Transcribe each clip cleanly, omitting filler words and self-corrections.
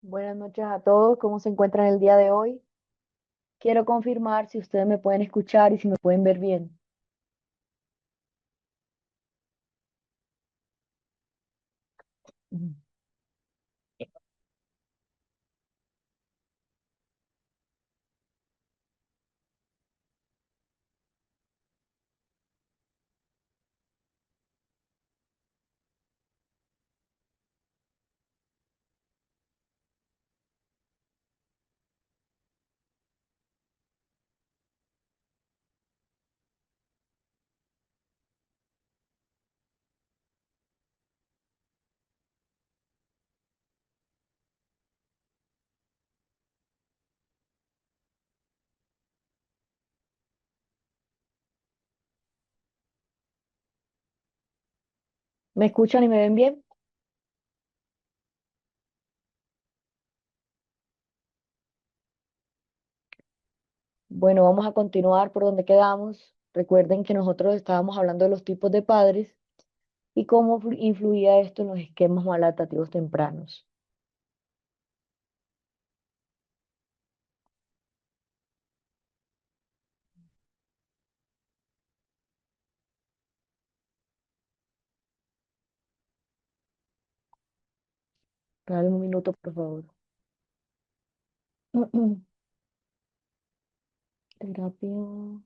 Buenas noches a todos, ¿cómo se encuentran el día de hoy? Quiero confirmar si ustedes me pueden escuchar y si me pueden ver bien. Ujú. ¿Me escuchan y me ven bien? Bueno, vamos a continuar por donde quedamos. Recuerden que nosotros estábamos hablando de los tipos de padres y cómo influía esto en los esquemas maladaptativos tempranos. Dame un minuto, por favor. Terapia.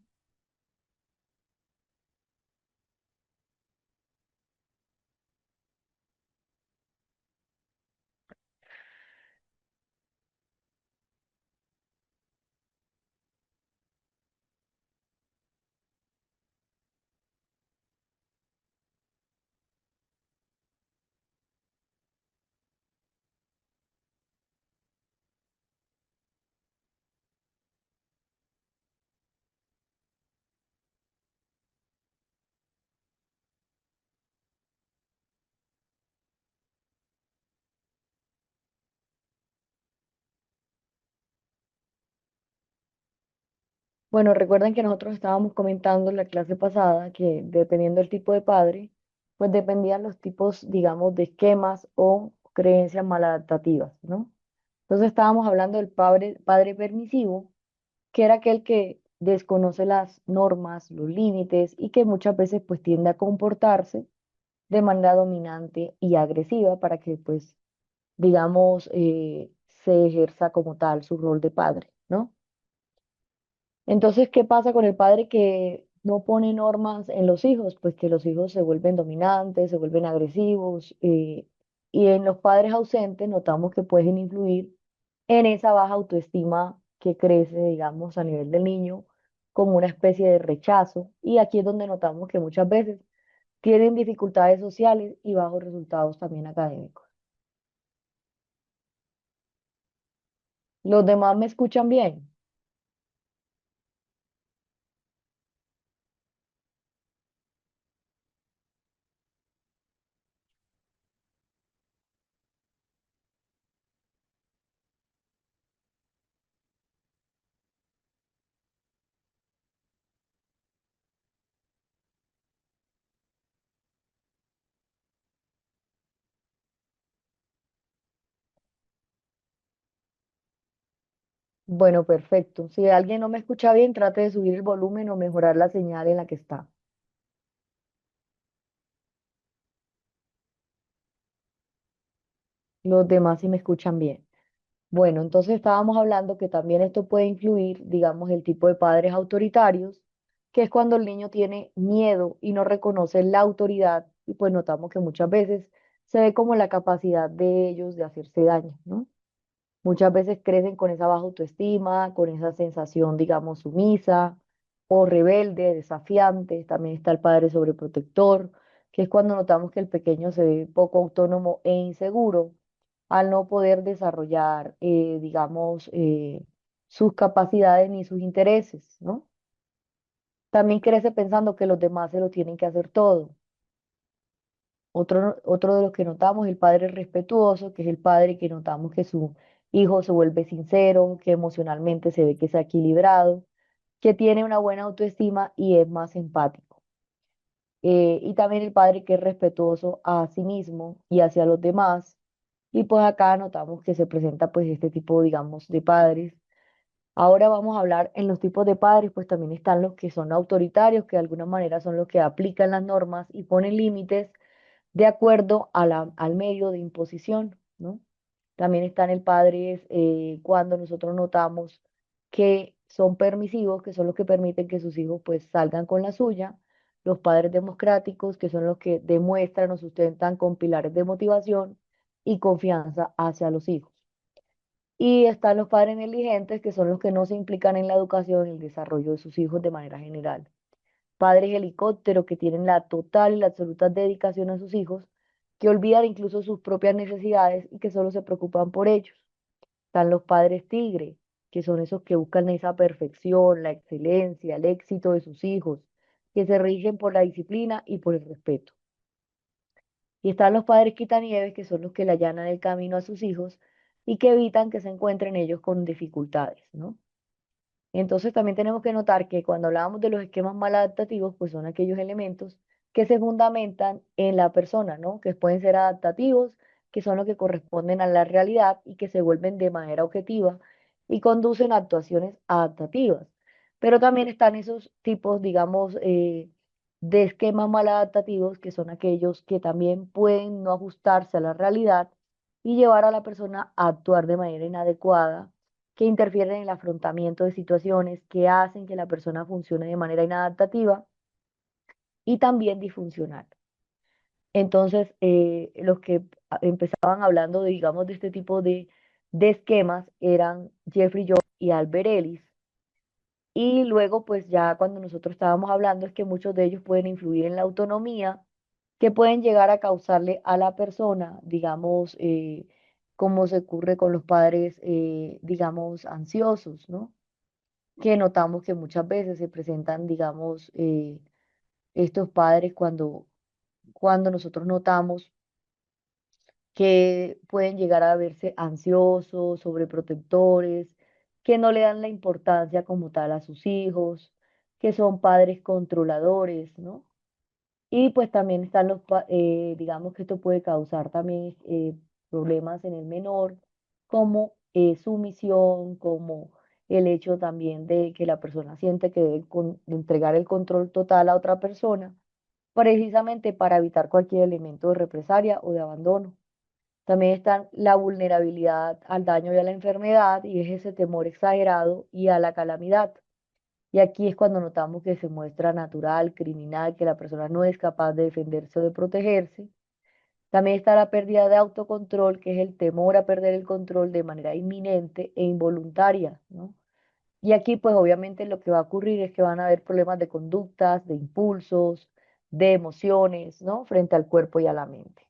Bueno, recuerden que nosotros estábamos comentando en la clase pasada que dependiendo del tipo de padre, pues dependían los tipos, digamos, de esquemas o creencias maladaptativas, ¿no? Entonces estábamos hablando del padre permisivo, que era aquel que desconoce las normas, los límites y que muchas veces pues tiende a comportarse de manera dominante y agresiva para que pues, digamos, se ejerza como tal su rol de padre, ¿no? Entonces, ¿qué pasa con el padre que no pone normas en los hijos? Pues que los hijos se vuelven dominantes, se vuelven agresivos, y en los padres ausentes notamos que pueden influir en esa baja autoestima que crece, digamos, a nivel del niño, como una especie de rechazo. Y aquí es donde notamos que muchas veces tienen dificultades sociales y bajos resultados también académicos. ¿Los demás me escuchan bien? Bueno, perfecto. Si alguien no me escucha bien, trate de subir el volumen o mejorar la señal en la que está. Los demás sí me escuchan bien. Bueno, entonces estábamos hablando que también esto puede influir, digamos, el tipo de padres autoritarios, que es cuando el niño tiene miedo y no reconoce la autoridad, y pues notamos que muchas veces se ve como la capacidad de ellos de hacerse daño, ¿no? Muchas veces crecen con esa baja autoestima, con esa sensación, digamos, sumisa o rebelde, desafiante. También está el padre sobreprotector, que es cuando notamos que el pequeño se ve poco autónomo e inseguro al no poder desarrollar, digamos, sus capacidades ni sus intereses, ¿no? También crece pensando que los demás se lo tienen que hacer todo. Otro de los que notamos, el padre respetuoso, que es el padre que notamos que su hijo se vuelve sincero, que emocionalmente se ve que se ha equilibrado, que tiene una buena autoestima y es más empático. Y también el padre que es respetuoso a sí mismo y hacia los demás. Y pues acá notamos que se presenta pues este tipo, digamos, de padres. Ahora vamos a hablar en los tipos de padres, pues también están los que son autoritarios, que de alguna manera son los que aplican las normas y ponen límites de acuerdo a al medio de imposición, ¿no? También están el padre cuando nosotros notamos que son permisivos, que son los que permiten que sus hijos pues salgan con la suya. Los padres democráticos, que son los que demuestran o sustentan con pilares de motivación y confianza hacia los hijos. Y están los padres negligentes, que son los que no se implican en la educación y el desarrollo de sus hijos de manera general. Padres helicóptero que tienen la total y la absoluta dedicación a sus hijos, que olvidan incluso sus propias necesidades y que solo se preocupan por ellos. Están los padres tigre, que son esos que buscan esa perfección, la excelencia, el éxito de sus hijos, que se rigen por la disciplina y por el respeto. Y están los padres quitanieves, que son los que le allanan el camino a sus hijos y que evitan que se encuentren ellos con dificultades, ¿no? Entonces también tenemos que notar que cuando hablábamos de los esquemas maladaptativos, pues son aquellos elementos que se fundamentan en la persona, ¿no? Que pueden ser adaptativos, que son los que corresponden a la realidad y que se vuelven de manera objetiva y conducen a actuaciones adaptativas. Pero también están esos tipos, digamos, de esquemas maladaptativos, que son aquellos que también pueden no ajustarse a la realidad y llevar a la persona a actuar de manera inadecuada, que interfieren en el afrontamiento de situaciones, que hacen que la persona funcione de manera inadaptativa y también disfuncional. Entonces, los que empezaban hablando, de, digamos, de este tipo de esquemas eran Jeffrey Jones y Albert Ellis. Y luego, pues ya cuando nosotros estábamos hablando, es que muchos de ellos pueden influir en la autonomía, que pueden llegar a causarle a la persona, digamos, como se ocurre con los padres, digamos, ansiosos, ¿no? Que notamos que muchas veces se presentan, digamos, estos padres cuando nosotros notamos que pueden llegar a verse ansiosos, sobreprotectores, que no le dan la importancia como tal a sus hijos, que son padres controladores, ¿no? Y pues también están digamos que esto puede causar también problemas en el menor, como sumisión, como el hecho también de que la persona siente que debe entregar el control total a otra persona, precisamente para evitar cualquier elemento de represalia o de abandono. También está la vulnerabilidad al daño y a la enfermedad, y es ese temor exagerado y a la calamidad. Y aquí es cuando notamos que se muestra natural, criminal, que la persona no es capaz de defenderse o de protegerse. También está la pérdida de autocontrol, que es el temor a perder el control de manera inminente e involuntaria, ¿no? Y aquí, pues obviamente lo que va a ocurrir es que van a haber problemas de conductas, de impulsos, de emociones, ¿no? Frente al cuerpo y a la mente.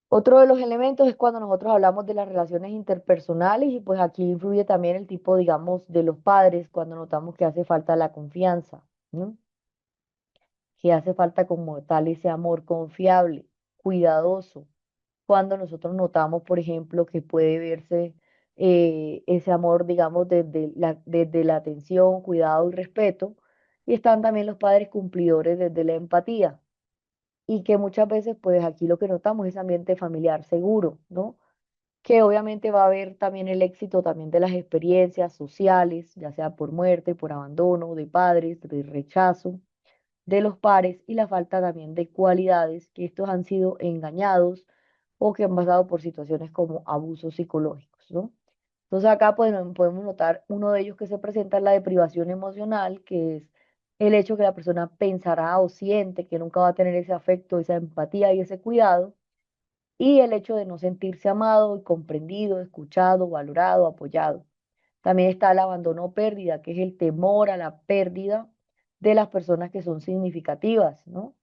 Otro de los elementos es cuando nosotros hablamos de las relaciones interpersonales y pues aquí influye también el tipo, digamos, de los padres cuando notamos que hace falta la confianza, ¿no? Que hace falta como tal ese amor confiable, cuidadoso. Cuando nosotros notamos, por ejemplo, que puede verse ese amor, digamos, desde la atención, cuidado y respeto. Y están también los padres cumplidores desde la empatía y que muchas veces, pues aquí lo que notamos es ambiente familiar seguro, ¿no? Que obviamente va a haber también el éxito también de las experiencias sociales, ya sea por muerte, por abandono de padres, de rechazo de los pares y la falta también de cualidades, que estos han sido engañados o que han pasado por situaciones como abusos psicológicos, ¿no? Entonces acá pues, podemos notar uno de ellos que se presenta en la deprivación emocional, que es el hecho que la persona pensará o siente que nunca va a tener ese afecto, esa empatía y ese cuidado, y el hecho de no sentirse amado y comprendido, escuchado, valorado, apoyado. También está el abandono o pérdida, que es el temor a la pérdida de las personas que son significativas, ¿no?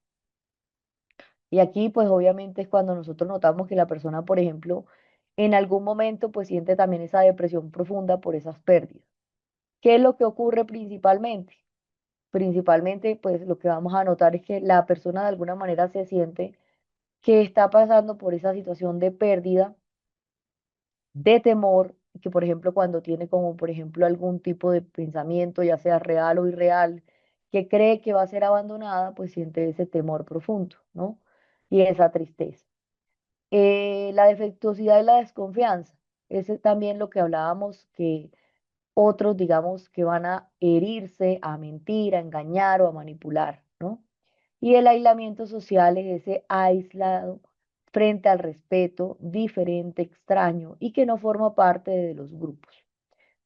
Y aquí, pues obviamente es cuando nosotros notamos que la persona, por ejemplo, en algún momento, pues siente también esa depresión profunda por esas pérdidas. ¿Qué es lo que ocurre principalmente? Principalmente, pues lo que vamos a notar es que la persona de alguna manera se siente que está pasando por esa situación de pérdida, de temor que por ejemplo cuando tiene como por ejemplo algún tipo de pensamiento, ya sea real o irreal, que cree que va a ser abandonada, pues siente ese temor profundo, ¿no? Y esa tristeza. La defectuosidad y la desconfianza, ese es también lo que hablábamos, que otros, digamos, que van a herirse, a mentir, a engañar o a manipular, ¿no? Y el aislamiento social es ese aislado frente al respeto, diferente, extraño y que no forma parte de los grupos.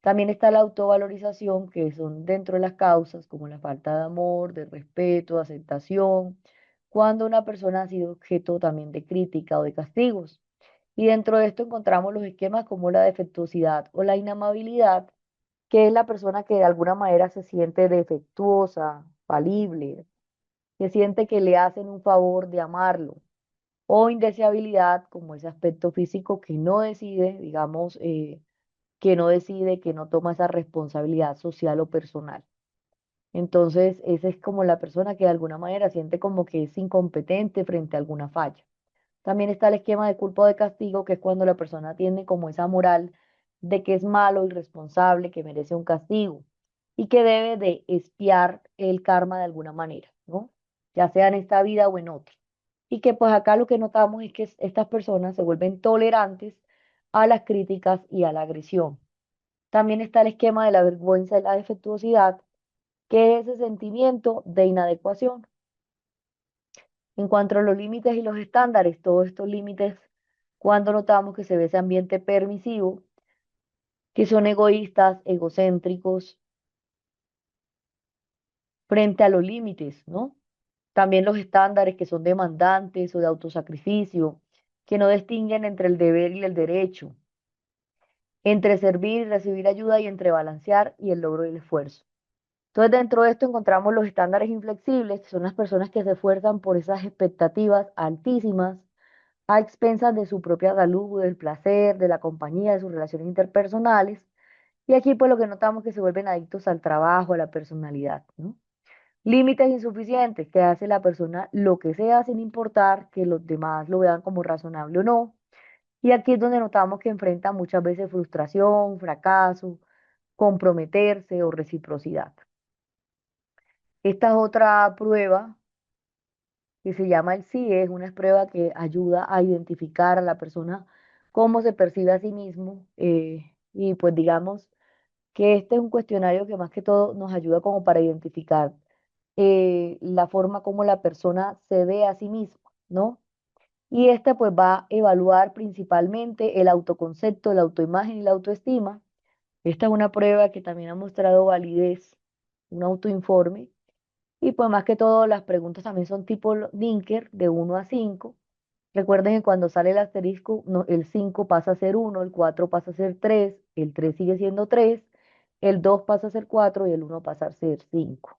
También está la autovalorización, que son dentro de las causas, como la falta de amor, de respeto, de aceptación, cuando una persona ha sido objeto también de crítica o de castigos. Y dentro de esto encontramos los esquemas como la defectuosidad o la inamabilidad, que es la persona que de alguna manera se siente defectuosa, falible, que siente que le hacen un favor de amarlo, o indeseabilidad, como ese aspecto físico que no decide, digamos, que no decide, que no toma esa responsabilidad social o personal. Entonces, esa es como la persona que de alguna manera siente como que es incompetente frente a alguna falla. También está el esquema de culpa o de castigo, que es cuando la persona tiene como esa moral de que es malo, irresponsable, que merece un castigo y que debe de expiar el karma de alguna manera, ¿no? Ya sea en esta vida o en otra. Y que pues acá lo que notamos es que estas personas se vuelven tolerantes a las críticas y a la agresión. También está el esquema de la vergüenza y la defectuosidad, que es ese sentimiento de inadecuación. En cuanto a los límites y los estándares, todos estos límites, cuando notamos que se ve ese ambiente permisivo, que son egoístas, egocéntricos, frente a los límites, ¿no? También los estándares que son demandantes o de autosacrificio, que no distinguen entre el deber y el derecho, entre servir y recibir ayuda y entre balancear y el logro del esfuerzo. Entonces, dentro de esto encontramos los estándares inflexibles, que son las personas que se esfuerzan por esas expectativas altísimas a expensas de su propia salud, del placer, de la compañía, de sus relaciones interpersonales. Y aquí pues lo que notamos que se vuelven adictos al trabajo, a la personalidad, ¿no? Límites insuficientes, que hace la persona lo que sea sin importar que los demás lo vean como razonable o no. Y aquí es donde notamos que enfrenta muchas veces frustración, fracaso, comprometerse o reciprocidad. Esta es otra prueba que se llama el CIE, es una prueba que ayuda a identificar a la persona cómo se percibe a sí mismo, y pues digamos que este es un cuestionario que más que todo nos ayuda como para identificar la forma como la persona se ve a sí misma, ¿no? Y este pues va a evaluar principalmente el autoconcepto, la autoimagen y la autoestima. Esta es una prueba que también ha mostrado validez, un autoinforme. Y pues más que todo las preguntas también son tipo Linker de 1 a 5. Recuerden que cuando sale el asterisco, el 5 pasa a ser 1, el 4 pasa a ser 3, el 3 sigue siendo 3, el 2 pasa a ser 4 y el 1 pasa a ser 5.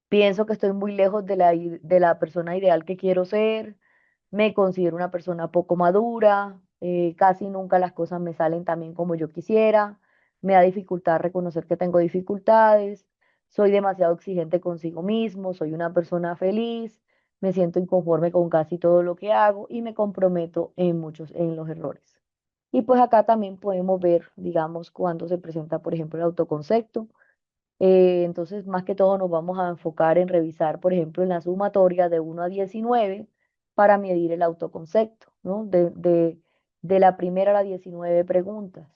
Pienso que estoy muy lejos de la persona ideal que quiero ser, me considero una persona poco madura, casi nunca las cosas me salen tan bien como yo quisiera, me da dificultad reconocer que tengo dificultades, soy demasiado exigente consigo mismo, soy una persona feliz, me siento inconforme con casi todo lo que hago y me comprometo en los errores. Y pues acá también podemos ver, digamos, cuando se presenta, por ejemplo, el autoconcepto. Entonces, más que todo nos vamos a enfocar en revisar, por ejemplo, en la sumatoria de 1 a 19 para medir el autoconcepto, ¿no? De la primera a la 19 preguntas.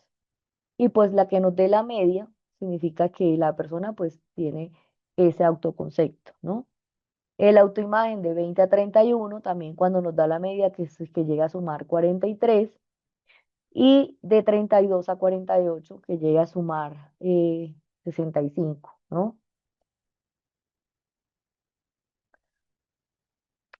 Y pues la que nos dé la media significa que la persona pues tiene ese autoconcepto, ¿no? El autoimagen de 20 a 31 también cuando nos da la media que llega a sumar 43 y de 32 a 48 que llega a sumar 65, ¿no?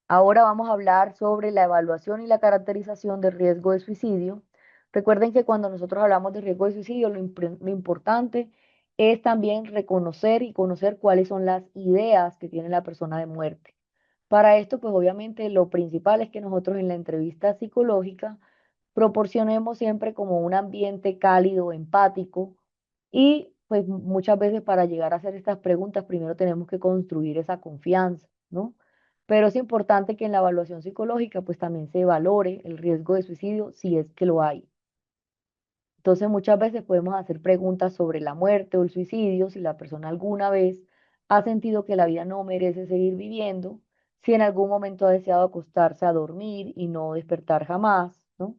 Ahora vamos a hablar sobre la evaluación y la caracterización del riesgo de suicidio. Recuerden que cuando nosotros hablamos de riesgo de suicidio, lo importante es también reconocer y conocer cuáles son las ideas que tiene la persona de muerte. Para esto, pues obviamente lo principal es que nosotros en la entrevista psicológica proporcionemos siempre como un ambiente cálido, empático y pues muchas veces para llegar a hacer estas preguntas primero tenemos que construir esa confianza, ¿no? Pero es importante que en la evaluación psicológica pues también se valore el riesgo de suicidio si es que lo hay. Entonces muchas veces podemos hacer preguntas sobre la muerte o el suicidio, si la persona alguna vez ha sentido que la vida no merece seguir viviendo, si en algún momento ha deseado acostarse a dormir y no despertar jamás, ¿no?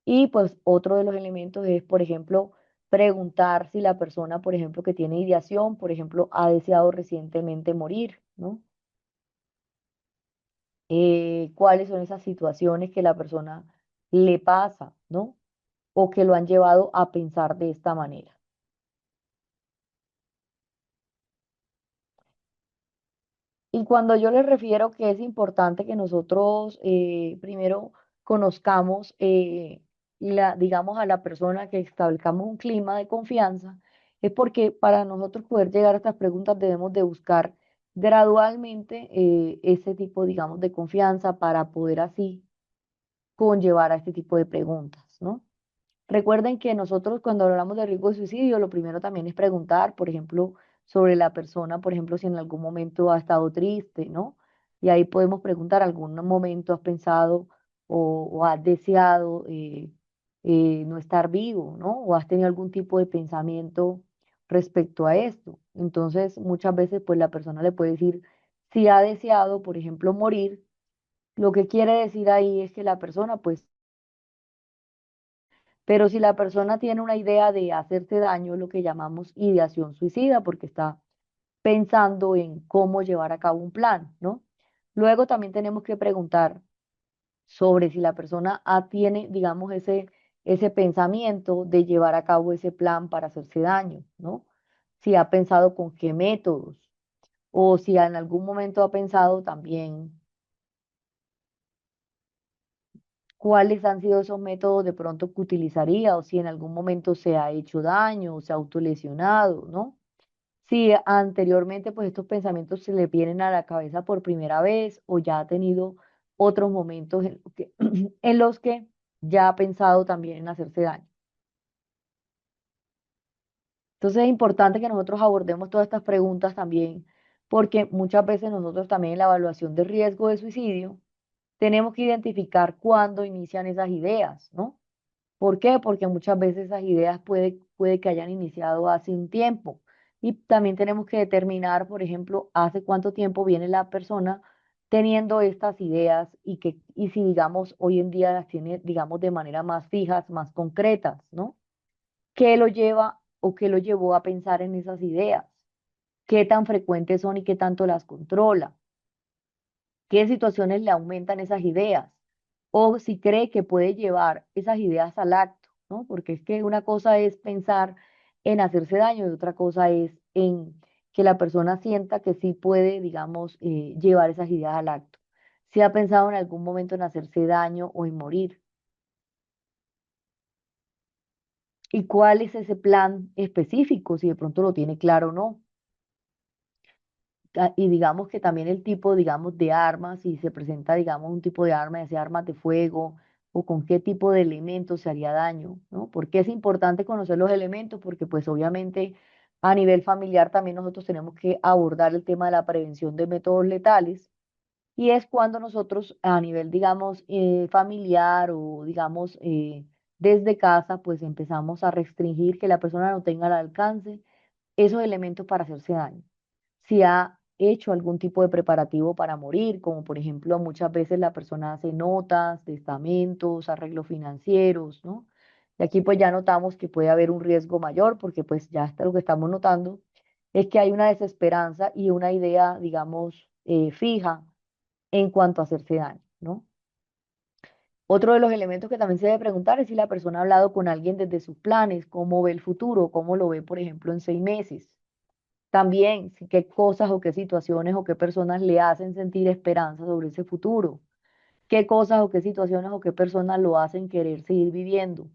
Y pues otro de los elementos es, por ejemplo, preguntar si la persona, por ejemplo, que tiene ideación, por ejemplo, ha deseado recientemente morir, ¿no? Cuáles son esas situaciones que la persona le pasa, ¿no? O que lo han llevado a pensar de esta manera. Y cuando yo les refiero que es importante que nosotros primero conozcamos digamos, a la persona, que establezcamos un clima de confianza, es porque para nosotros poder llegar a estas preguntas debemos de buscar gradualmente ese tipo, digamos, de confianza para poder así conllevar a este tipo de preguntas, ¿no? Recuerden que nosotros cuando hablamos de riesgo de suicidio, lo primero también es preguntar, por ejemplo, sobre la persona, por ejemplo, si en algún momento ha estado triste, ¿no? Y ahí podemos preguntar, ¿algún momento has pensado o has deseado no estar vivo, ¿no? O has tenido algún tipo de pensamiento respecto a esto. Entonces, muchas veces, pues la persona le puede decir si ha deseado, por ejemplo, morir. Lo que quiere decir ahí es que la persona, pues, pero si la persona tiene una idea de hacerse daño, lo que llamamos ideación suicida, porque está pensando en cómo llevar a cabo un plan, ¿no? Luego también tenemos que preguntar sobre si la persona tiene, digamos, ese pensamiento de llevar a cabo ese plan para hacerse daño, ¿no? Si ha pensado con qué métodos, o si en algún momento ha pensado también cuáles han sido esos métodos de pronto que utilizaría, o si en algún momento se ha hecho daño o se ha autolesionado, ¿no? Si anteriormente pues estos pensamientos se le vienen a la cabeza por primera vez o ya ha tenido otros momentos en los que, en los que ya ha pensado también en hacerse daño. Entonces es importante que nosotros abordemos todas estas preguntas también, porque muchas veces nosotros también en la evaluación de riesgo de suicidio tenemos que identificar cuándo inician esas ideas, ¿no? ¿Por qué? Porque muchas veces esas ideas puede que hayan iniciado hace un tiempo. Y también tenemos que determinar, por ejemplo, hace cuánto tiempo viene la persona teniendo estas ideas y si, digamos, hoy en día las tiene, digamos, de manera más fijas, más concretas, ¿no? ¿Qué lo lleva o qué lo llevó a pensar en esas ideas? ¿Qué tan frecuentes son y qué tanto las controla? ¿Qué situaciones le aumentan esas ideas? O si cree que puede llevar esas ideas al acto, ¿no? Porque es que una cosa es pensar en hacerse daño y otra cosa es en que la persona sienta que sí puede, digamos, llevar esas ideas al acto. Si ha pensado en algún momento en hacerse daño o en morir. ¿Y cuál es ese plan específico? Si de pronto lo tiene claro o no. Y digamos que también el tipo, digamos, de armas, si se presenta, digamos, un tipo de arma, ya sea armas de fuego o con qué tipo de elementos se haría daño, ¿no? Porque es importante conocer los elementos, porque pues obviamente a nivel familiar también nosotros tenemos que abordar el tema de la prevención de métodos letales y es cuando nosotros a nivel, digamos, familiar o digamos desde casa, pues empezamos a restringir que la persona no tenga al alcance esos elementos para hacerse daño. Si ha hecho algún tipo de preparativo para morir, como por ejemplo muchas veces la persona hace notas, testamentos, arreglos financieros, ¿no? Y aquí pues ya notamos que puede haber un riesgo mayor porque pues ya está lo que estamos notando es que hay una desesperanza y una idea, digamos, fija en cuanto a hacerse daño, ¿no? Otro de los elementos que también se debe preguntar es si la persona ha hablado con alguien desde sus planes, cómo ve el futuro, cómo lo ve, por ejemplo, en 6 meses. También, qué cosas o qué situaciones o qué personas le hacen sentir esperanza sobre ese futuro. Qué cosas o qué situaciones o qué personas lo hacen querer seguir viviendo.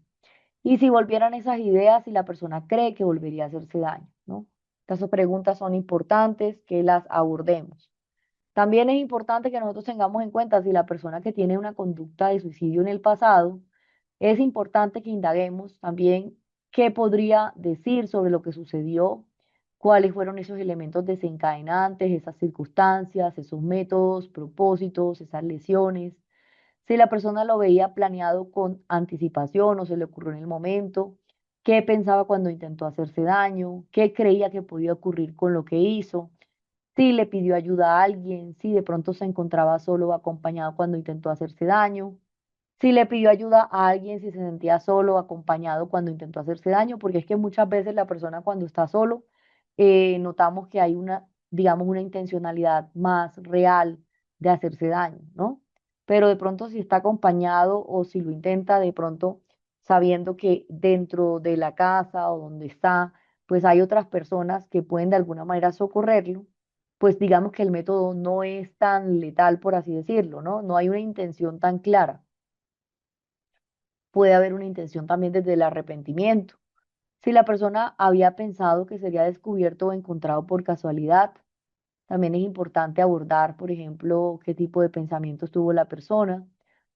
Y si volvieran esas ideas, si la persona cree que volvería a hacerse daño, ¿no? Estas preguntas son importantes que las abordemos. También es importante que nosotros tengamos en cuenta si la persona que tiene una conducta de suicidio en el pasado, es importante que indaguemos también qué podría decir sobre lo que sucedió, cuáles fueron esos elementos desencadenantes, esas circunstancias, esos métodos, propósitos, esas lesiones. Si la persona lo veía planeado con anticipación o se le ocurrió en el momento, qué pensaba cuando intentó hacerse daño, qué creía que podía ocurrir con lo que hizo, si le pidió ayuda a alguien, si de pronto se encontraba solo o acompañado cuando intentó hacerse daño, si le pidió ayuda a alguien, si se sentía solo o acompañado cuando intentó hacerse daño, porque es que muchas veces la persona cuando está solo, notamos que hay una, digamos, una intencionalidad más real de hacerse daño, ¿no? Pero de pronto si está acompañado o si lo intenta de pronto sabiendo que dentro de la casa o donde está, pues hay otras personas que pueden de alguna manera socorrerlo, pues digamos que el método no es tan letal, por así decirlo, ¿no? No hay una intención tan clara. Puede haber una intención también desde el arrepentimiento. Si la persona había pensado que sería descubierto o encontrado por casualidad, también es importante abordar, por ejemplo, qué tipo de pensamientos tuvo la persona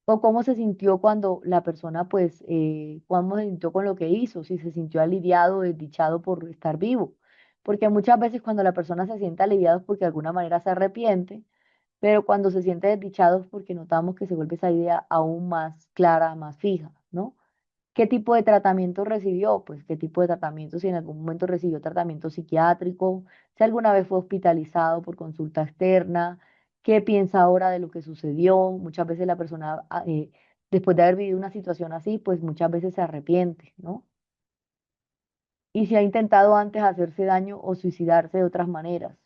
o cómo se sintió cuando la persona, pues, cómo se sintió con lo que hizo, si se sintió aliviado o desdichado por estar vivo. Porque muchas veces cuando la persona se siente aliviado es porque de alguna manera se arrepiente, pero cuando se siente desdichado es porque notamos que se vuelve esa idea aún más clara, más fija, ¿no? ¿Qué tipo de tratamiento recibió? Pues qué tipo de tratamiento, si en algún momento recibió tratamiento psiquiátrico, si alguna vez fue hospitalizado por consulta externa, qué piensa ahora de lo que sucedió. Muchas veces la persona, después de haber vivido una situación así, pues muchas veces se arrepiente, ¿no? Y si ha intentado antes hacerse daño o suicidarse de otras maneras.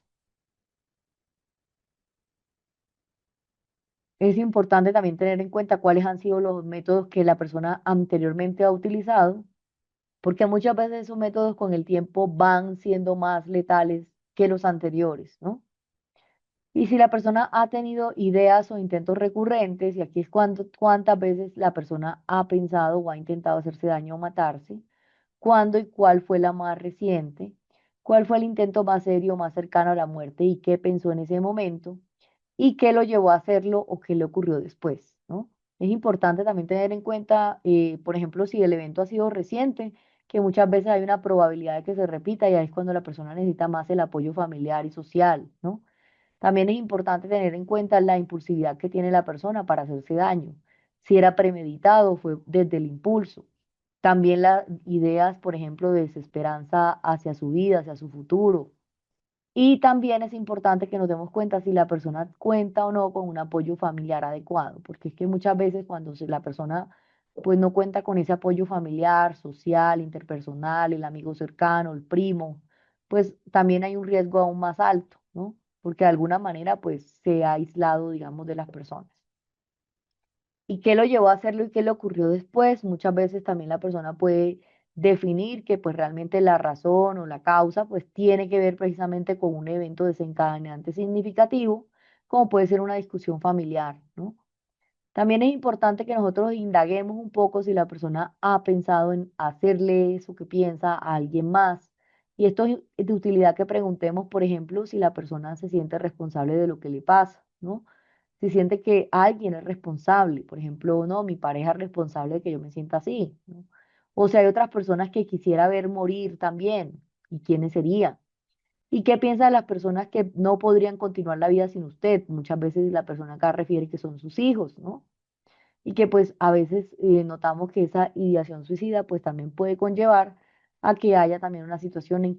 Es importante también tener en cuenta cuáles han sido los métodos que la persona anteriormente ha utilizado porque muchas veces esos métodos con el tiempo van siendo más letales que los anteriores, ¿no? Y si la persona ha tenido ideas o intentos recurrentes, y aquí es cuántas veces la persona ha pensado o ha intentado hacerse daño o matarse, cuándo y cuál fue la más reciente, cuál fue el intento más serio, más cercano a la muerte y qué pensó en ese momento, y qué lo llevó a hacerlo o qué le ocurrió después, ¿no? Es importante también tener en cuenta, por ejemplo, si el evento ha sido reciente, que muchas veces hay una probabilidad de que se repita y ahí es cuando la persona necesita más el apoyo familiar y social, ¿no? También es importante tener en cuenta la impulsividad que tiene la persona para hacerse daño, si era premeditado, fue desde el impulso. También las ideas, por ejemplo, de desesperanza hacia su vida, hacia su futuro, y también es importante que nos demos cuenta si la persona cuenta o no con un apoyo familiar adecuado, porque es que muchas veces cuando la persona pues no cuenta con ese apoyo familiar, social, interpersonal, el amigo cercano, el primo, pues también hay un riesgo aún más alto, ¿no? Porque de alguna manera pues se ha aislado, digamos, de las personas. ¿Y qué lo llevó a hacerlo y qué le ocurrió después? Muchas veces también la persona puede definir que pues realmente la razón o la causa pues tiene que ver precisamente con un evento desencadenante significativo, como puede ser una discusión familiar, ¿no? También es importante que nosotros indaguemos un poco si la persona ha pensado en hacerle eso que piensa a alguien más. Y esto es de utilidad que preguntemos, por ejemplo, si la persona se siente responsable de lo que le pasa, ¿no? Si siente que alguien es responsable, por ejemplo, no, mi pareja es responsable de que yo me sienta así, ¿no? O si hay otras personas que quisiera ver morir también, ¿y quiénes serían? ¿Y qué piensa de las personas que no podrían continuar la vida sin usted? Muchas veces la persona acá refiere que son sus hijos, ¿no? Y que pues a veces notamos que esa ideación suicida pues también puede conllevar a que haya también una situación en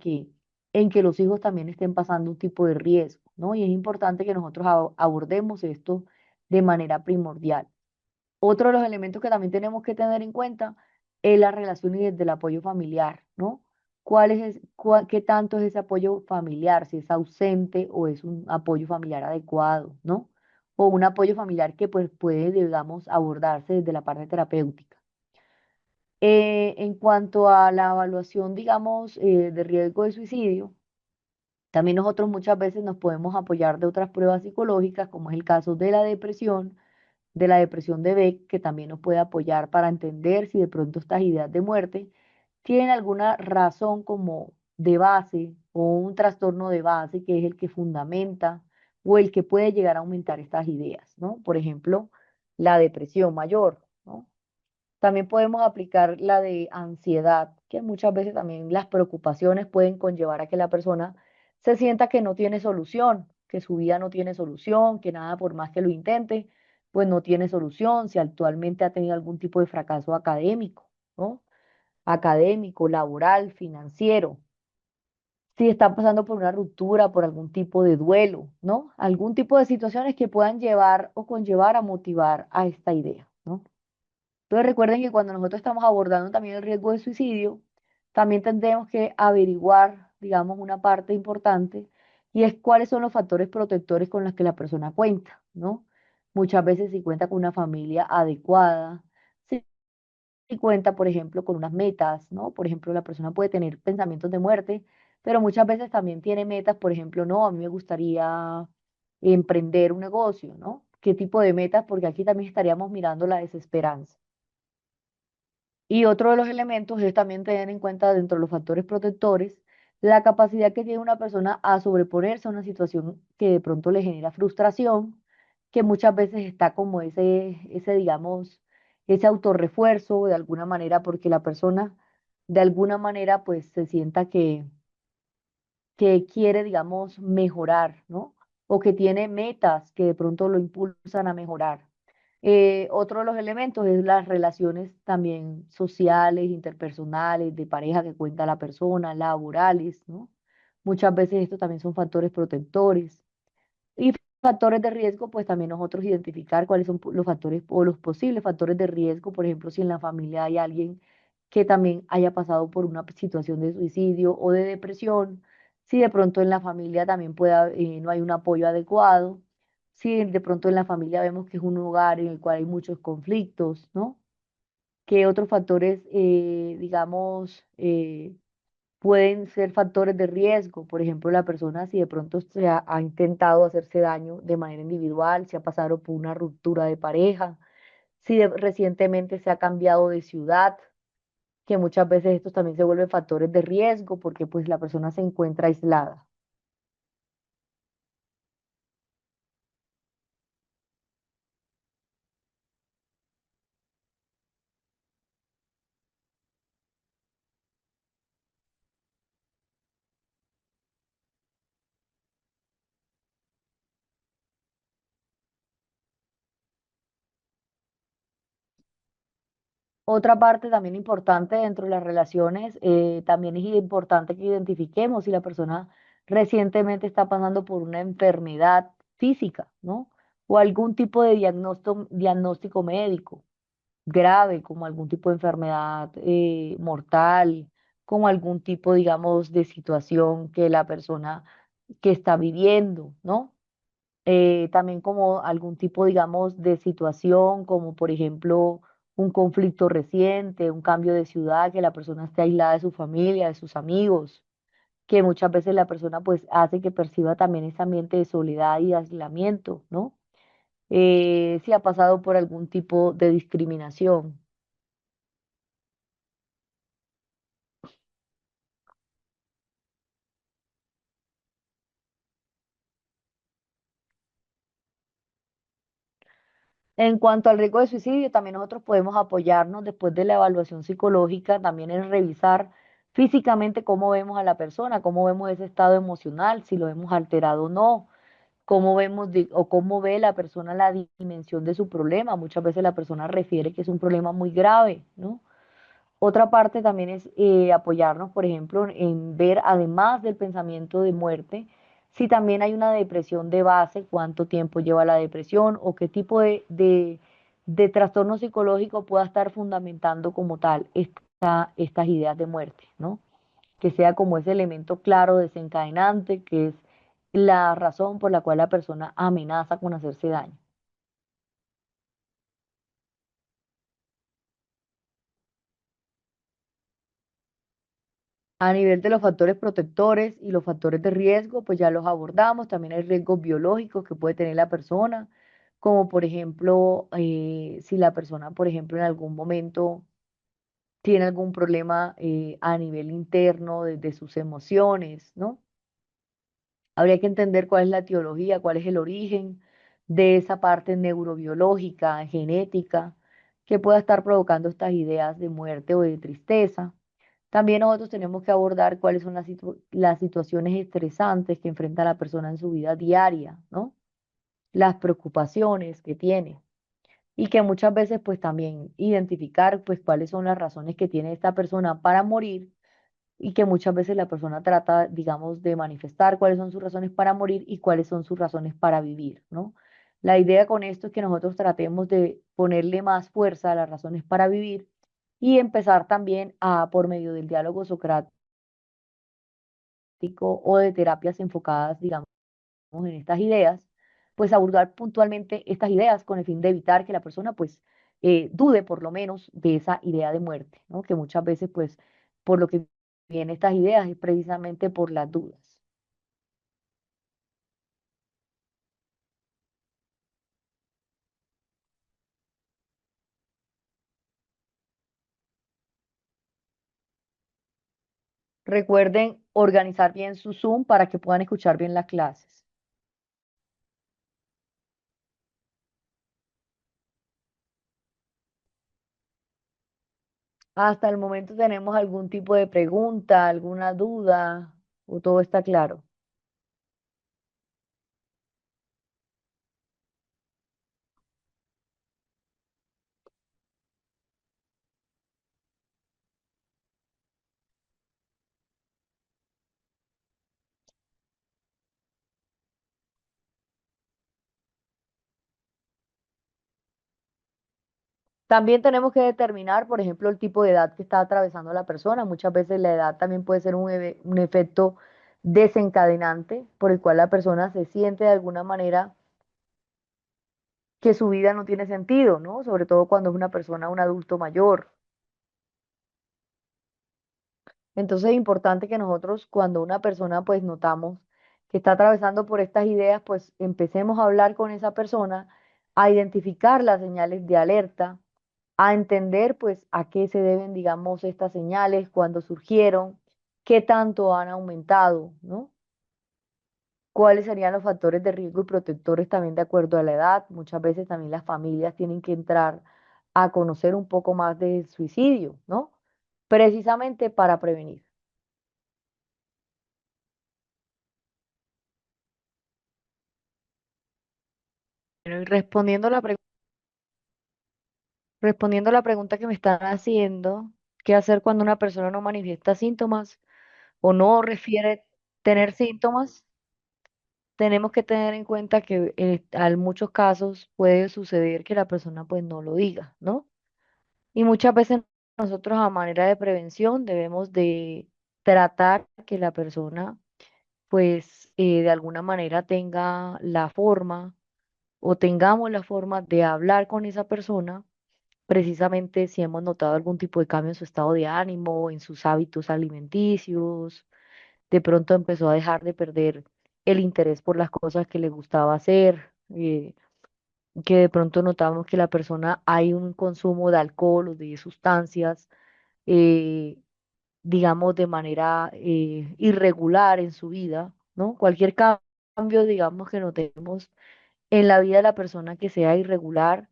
que los hijos también estén pasando un tipo de riesgo, ¿no? Y es importante que nosotros abordemos esto de manera primordial. Otro de los elementos que también tenemos que tener en cuenta es la relación y desde el apoyo familiar, ¿no? ¿Qué tanto es ese apoyo familiar? Si es ausente o es un apoyo familiar adecuado, ¿no? O un apoyo familiar que pues puede, digamos, abordarse desde la parte terapéutica. En cuanto a la evaluación, digamos, de riesgo de suicidio, también nosotros muchas veces nos podemos apoyar de otras pruebas psicológicas, como es el caso de la depresión de Beck, que también nos puede apoyar para entender si de pronto estas ideas de muerte tienen alguna razón como de base o un trastorno de base que es el que fundamenta o el que puede llegar a aumentar estas ideas, ¿no? Por ejemplo, la depresión mayor, ¿no? También podemos aplicar la de ansiedad, que muchas veces también las preocupaciones pueden conllevar a que la persona se sienta que no tiene solución, que su vida no tiene solución, que nada por más que lo intente, pues no tiene solución, si actualmente ha tenido algún tipo de fracaso académico, ¿no? Académico, laboral, financiero, si está pasando por una ruptura, por algún tipo de duelo, ¿no? Algún tipo de situaciones que puedan llevar o conllevar a motivar a esta idea, ¿no? Entonces recuerden que cuando nosotros estamos abordando también el riesgo de suicidio, también tendremos que averiguar, digamos, una parte importante y es cuáles son los factores protectores con los que la persona cuenta, ¿no? Muchas veces si cuenta con una familia adecuada, si cuenta, por ejemplo, con unas metas, ¿no? Por ejemplo, la persona puede tener pensamientos de muerte, pero muchas veces también tiene metas, por ejemplo, no, a mí me gustaría emprender un negocio, ¿no? ¿Qué tipo de metas? Porque aquí también estaríamos mirando la desesperanza. Y otro de los elementos es también tener en cuenta dentro de los factores protectores la capacidad que tiene una persona a sobreponerse a una situación que de pronto le genera frustración, que muchas veces está como digamos, ese autorrefuerzo de alguna manera, porque la persona de alguna manera pues se sienta que quiere, digamos, mejorar, ¿no? O que tiene metas que de pronto lo impulsan a mejorar. Otro de los elementos es las relaciones también sociales, interpersonales, de pareja que cuenta la persona, laborales, ¿no? Muchas veces estos también son factores protectores. Y factores de riesgo, pues también nosotros identificar cuáles son los factores o los posibles factores de riesgo, por ejemplo, si en la familia hay alguien que también haya pasado por una situación de suicidio o de depresión, si de pronto en la familia también no hay un apoyo adecuado, si de pronto en la familia vemos que es un hogar en el cual hay muchos conflictos, ¿no? ¿Qué otros factores, digamos, pueden ser factores de riesgo? Por ejemplo, la persona si de pronto ha intentado hacerse daño de manera individual, si ha pasado por una ruptura de pareja, si recientemente se ha cambiado de ciudad, que muchas veces estos también se vuelven factores de riesgo porque pues la persona se encuentra aislada. Otra parte también importante dentro de las relaciones, también es importante que identifiquemos si la persona recientemente está pasando por una enfermedad física, ¿no? O algún tipo de diagnóstico médico grave, como algún tipo de enfermedad mortal, como algún tipo, digamos, de situación que la persona que está viviendo, ¿no? También como algún tipo, digamos, de situación, como por ejemplo un conflicto reciente, un cambio de ciudad, que la persona esté aislada de su familia, de sus amigos, que muchas veces la persona pues hace que perciba también ese ambiente de soledad y aislamiento, ¿no? Si ha pasado por algún tipo de discriminación. En cuanto al riesgo de suicidio, también nosotros podemos apoyarnos después de la evaluación psicológica, también en revisar físicamente cómo vemos a la persona, cómo vemos ese estado emocional, si lo hemos alterado o no, cómo vemos o cómo ve la persona la dimensión de su problema. Muchas veces la persona refiere que es un problema muy grave, ¿no? Otra parte también es apoyarnos, por ejemplo, en ver, además del pensamiento de muerte, si también hay una depresión de base, cuánto tiempo lleva la depresión o qué tipo de trastorno psicológico pueda estar fundamentando como tal estas ideas de muerte, ¿no? Que sea como ese elemento claro desencadenante, que es la razón por la cual la persona amenaza con hacerse daño. A nivel de los factores protectores y los factores de riesgo, pues ya los abordamos. También hay riesgos biológicos que puede tener la persona, como por ejemplo, si la persona, por ejemplo, en algún momento tiene algún problema a nivel interno de sus emociones, ¿no? Habría que entender cuál es la etiología, cuál es el origen de esa parte neurobiológica, genética, que pueda estar provocando estas ideas de muerte o de tristeza. También nosotros tenemos que abordar cuáles son las situaciones estresantes que enfrenta la persona en su vida diaria, ¿no? Las preocupaciones que tiene. y que muchas veces pues también identificar pues cuáles son las razones que tiene esta persona para morir y que muchas veces la persona trata, digamos, de manifestar cuáles son sus razones para morir y cuáles son sus razones para vivir, ¿no? La idea con esto es que nosotros tratemos de ponerle más fuerza a las razones para vivir y empezar también a, por medio del diálogo socrático o de terapias enfocadas, digamos, en estas ideas, pues abordar puntualmente estas ideas con el fin de evitar que la persona pues dude por lo menos de esa idea de muerte, ¿no? Que muchas veces pues por lo que vienen estas ideas es precisamente por las dudas. Recuerden organizar bien su Zoom para que puedan escuchar bien las clases. Hasta el momento tenemos algún tipo de pregunta, alguna duda, o todo está claro. También tenemos que determinar, por ejemplo, el tipo de edad que está atravesando la persona. Muchas veces la edad también puede ser un efecto desencadenante por el cual la persona se siente de alguna manera que su vida no tiene sentido, ¿no? Sobre todo cuando es una persona, un adulto mayor. Entonces es importante que nosotros, cuando una persona, pues notamos que está atravesando por estas ideas, pues empecemos a hablar con esa persona, a identificar las señales de alerta, a entender pues a qué se deben, digamos, estas señales, cuándo surgieron, qué tanto han aumentado, ¿no? ¿Cuáles serían los factores de riesgo y protectores también de acuerdo a la edad? Muchas veces también las familias tienen que entrar a conocer un poco más del suicidio, ¿no? Precisamente para prevenir. Bueno, y respondiendo a la pregunta que me están haciendo, ¿qué hacer cuando una persona no manifiesta síntomas o no refiere tener síntomas? Tenemos que tener en cuenta que en muchos casos puede suceder que la persona pues no lo diga, ¿no? Y muchas veces nosotros a manera de prevención debemos de tratar que la persona pues de alguna manera tenga la forma o tengamos la forma de hablar con esa persona, precisamente si hemos notado algún tipo de cambio en su estado de ánimo, en sus hábitos alimenticios, de pronto empezó a dejar de perder el interés por las cosas que le gustaba hacer, que de pronto notamos que la persona hay un consumo de alcohol o de sustancias, eh, digamos, de manera irregular en su vida, ¿no? Cualquier cambio, digamos, que notemos en la vida de la persona que sea irregular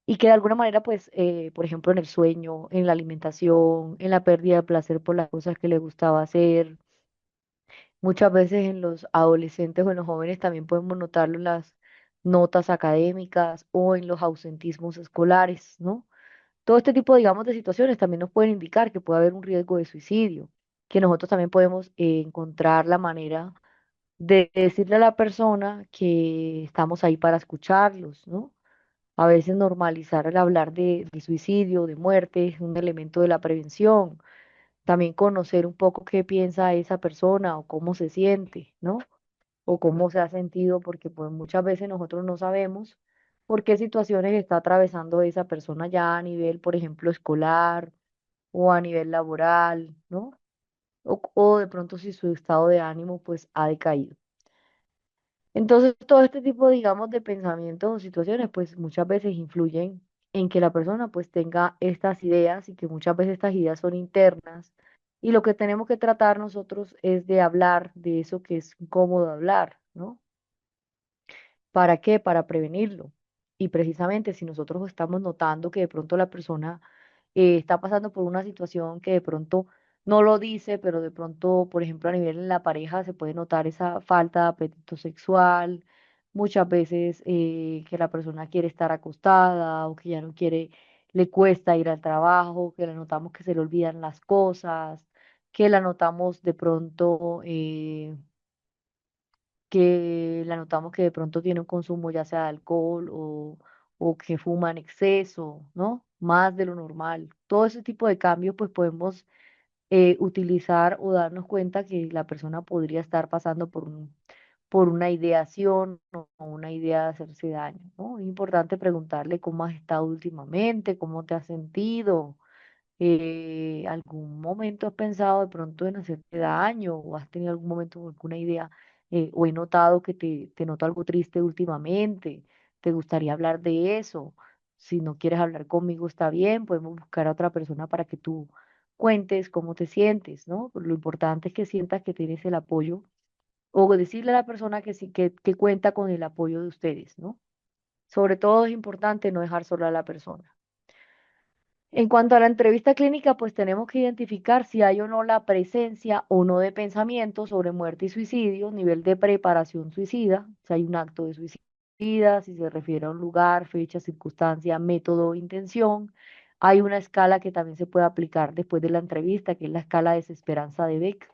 y que de alguna manera, pues, por ejemplo, en el sueño, en la alimentación, en la pérdida de placer por las cosas que le gustaba hacer. Muchas veces en los adolescentes o en los jóvenes también podemos notarlo en las notas académicas o en los ausentismos escolares, ¿no? Todo este tipo, digamos, de situaciones también nos pueden indicar que puede haber un riesgo de suicidio, que nosotros también podemos encontrar la manera de decirle a la persona que estamos ahí para escucharlos, ¿no? A veces normalizar el hablar de suicidio, de muerte, es un elemento de la prevención. También conocer un poco qué piensa esa persona o cómo se siente, ¿no? O cómo se ha sentido, porque pues muchas veces nosotros no sabemos por qué situaciones está atravesando esa persona ya a nivel, por ejemplo, escolar o a nivel laboral, ¿no? O de pronto si su estado de ánimo pues ha decaído. Entonces, todo este tipo, digamos, de pensamientos o situaciones, pues muchas veces influyen en que la persona pues tenga estas ideas y que muchas veces estas ideas son internas. Y lo que tenemos que tratar nosotros es de hablar de eso que es incómodo hablar, ¿no? ¿Para qué? Para prevenirlo. Y precisamente si nosotros estamos notando que de pronto la persona está pasando por una situación que de pronto no lo dice, pero de pronto, por ejemplo, a nivel en la pareja se puede notar esa falta de apetito sexual, muchas veces que la persona quiere estar acostada o que ya no quiere, le cuesta ir al trabajo, que la notamos que se le olvidan las cosas, que la notamos de pronto que la notamos que de pronto tiene un consumo ya sea de alcohol o que fuma en exceso, ¿no? Más de lo normal. Todo ese tipo de cambios pues podemos utilizar o darnos cuenta que la persona podría estar pasando por una ideación o una idea de hacerse daño, ¿no? Es importante preguntarle cómo has estado últimamente, cómo te has sentido, ¿algún momento has pensado de pronto en hacerte daño o has tenido algún momento alguna idea o he notado que te noto algo triste últimamente? ¿Te gustaría hablar de eso? Si no quieres hablar conmigo, está bien, podemos buscar a otra persona para que tú cuentes cómo te sientes, ¿no? Lo importante es que sientas que tienes el apoyo o decirle a la persona que sí, que cuenta con el apoyo de ustedes, ¿no? Sobre todo es importante no dejar sola a la persona. En cuanto a la entrevista clínica, pues tenemos que identificar si hay o no la presencia o no de pensamientos sobre muerte y suicidio, nivel de preparación suicida, si hay un acto de suicida, si se refiere a un lugar, fecha, circunstancia, método o intención. Hay una escala que también se puede aplicar después de la entrevista, que es la escala de desesperanza de Beck,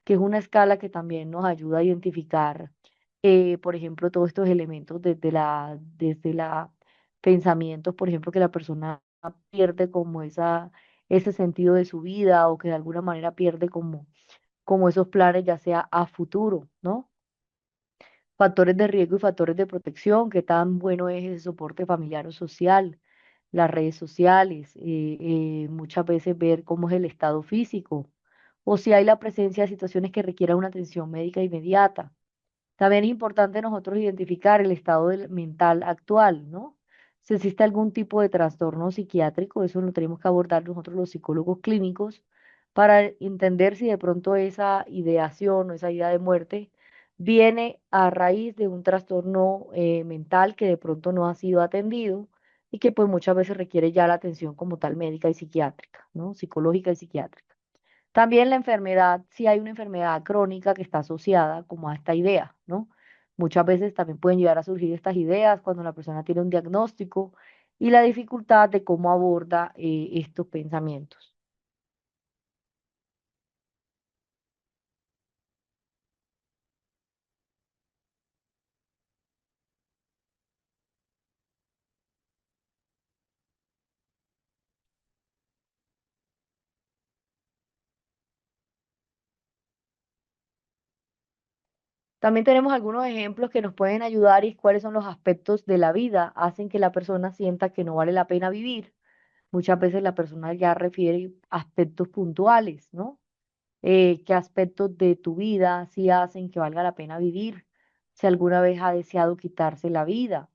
que es una escala que también nos ayuda a identificar, por ejemplo, todos estos elementos desde la pensamientos, por ejemplo, que la persona pierde como ese sentido de su vida o que de alguna manera pierde como esos planes, ya sea a futuro, ¿no? Factores de riesgo y factores de protección, qué tan bueno es ese soporte familiar o social, las redes sociales, muchas veces ver cómo es el estado físico o si hay la presencia de situaciones que requieran una atención médica inmediata. También es importante nosotros identificar el estado mental actual, ¿no? Si existe algún tipo de trastorno psiquiátrico, eso lo tenemos que abordar nosotros los psicólogos clínicos para entender si de pronto esa ideación o esa idea de muerte viene a raíz de un trastorno mental que de pronto no ha sido atendido y que pues muchas veces requiere ya la atención como tal médica y psiquiátrica, ¿no? Psicológica y psiquiátrica. También la enfermedad, si hay una enfermedad crónica que está asociada como a esta idea, ¿no? Muchas veces también pueden llegar a surgir estas ideas cuando la persona tiene un diagnóstico y la dificultad de cómo aborda estos pensamientos. También tenemos algunos ejemplos que nos pueden ayudar y cuáles son los aspectos de la vida hacen que la persona sienta que no vale la pena vivir. Muchas veces la persona ya refiere aspectos puntuales, ¿no? Qué aspectos de tu vida sí hacen que valga la pena vivir, si alguna vez ha deseado quitarse la vida,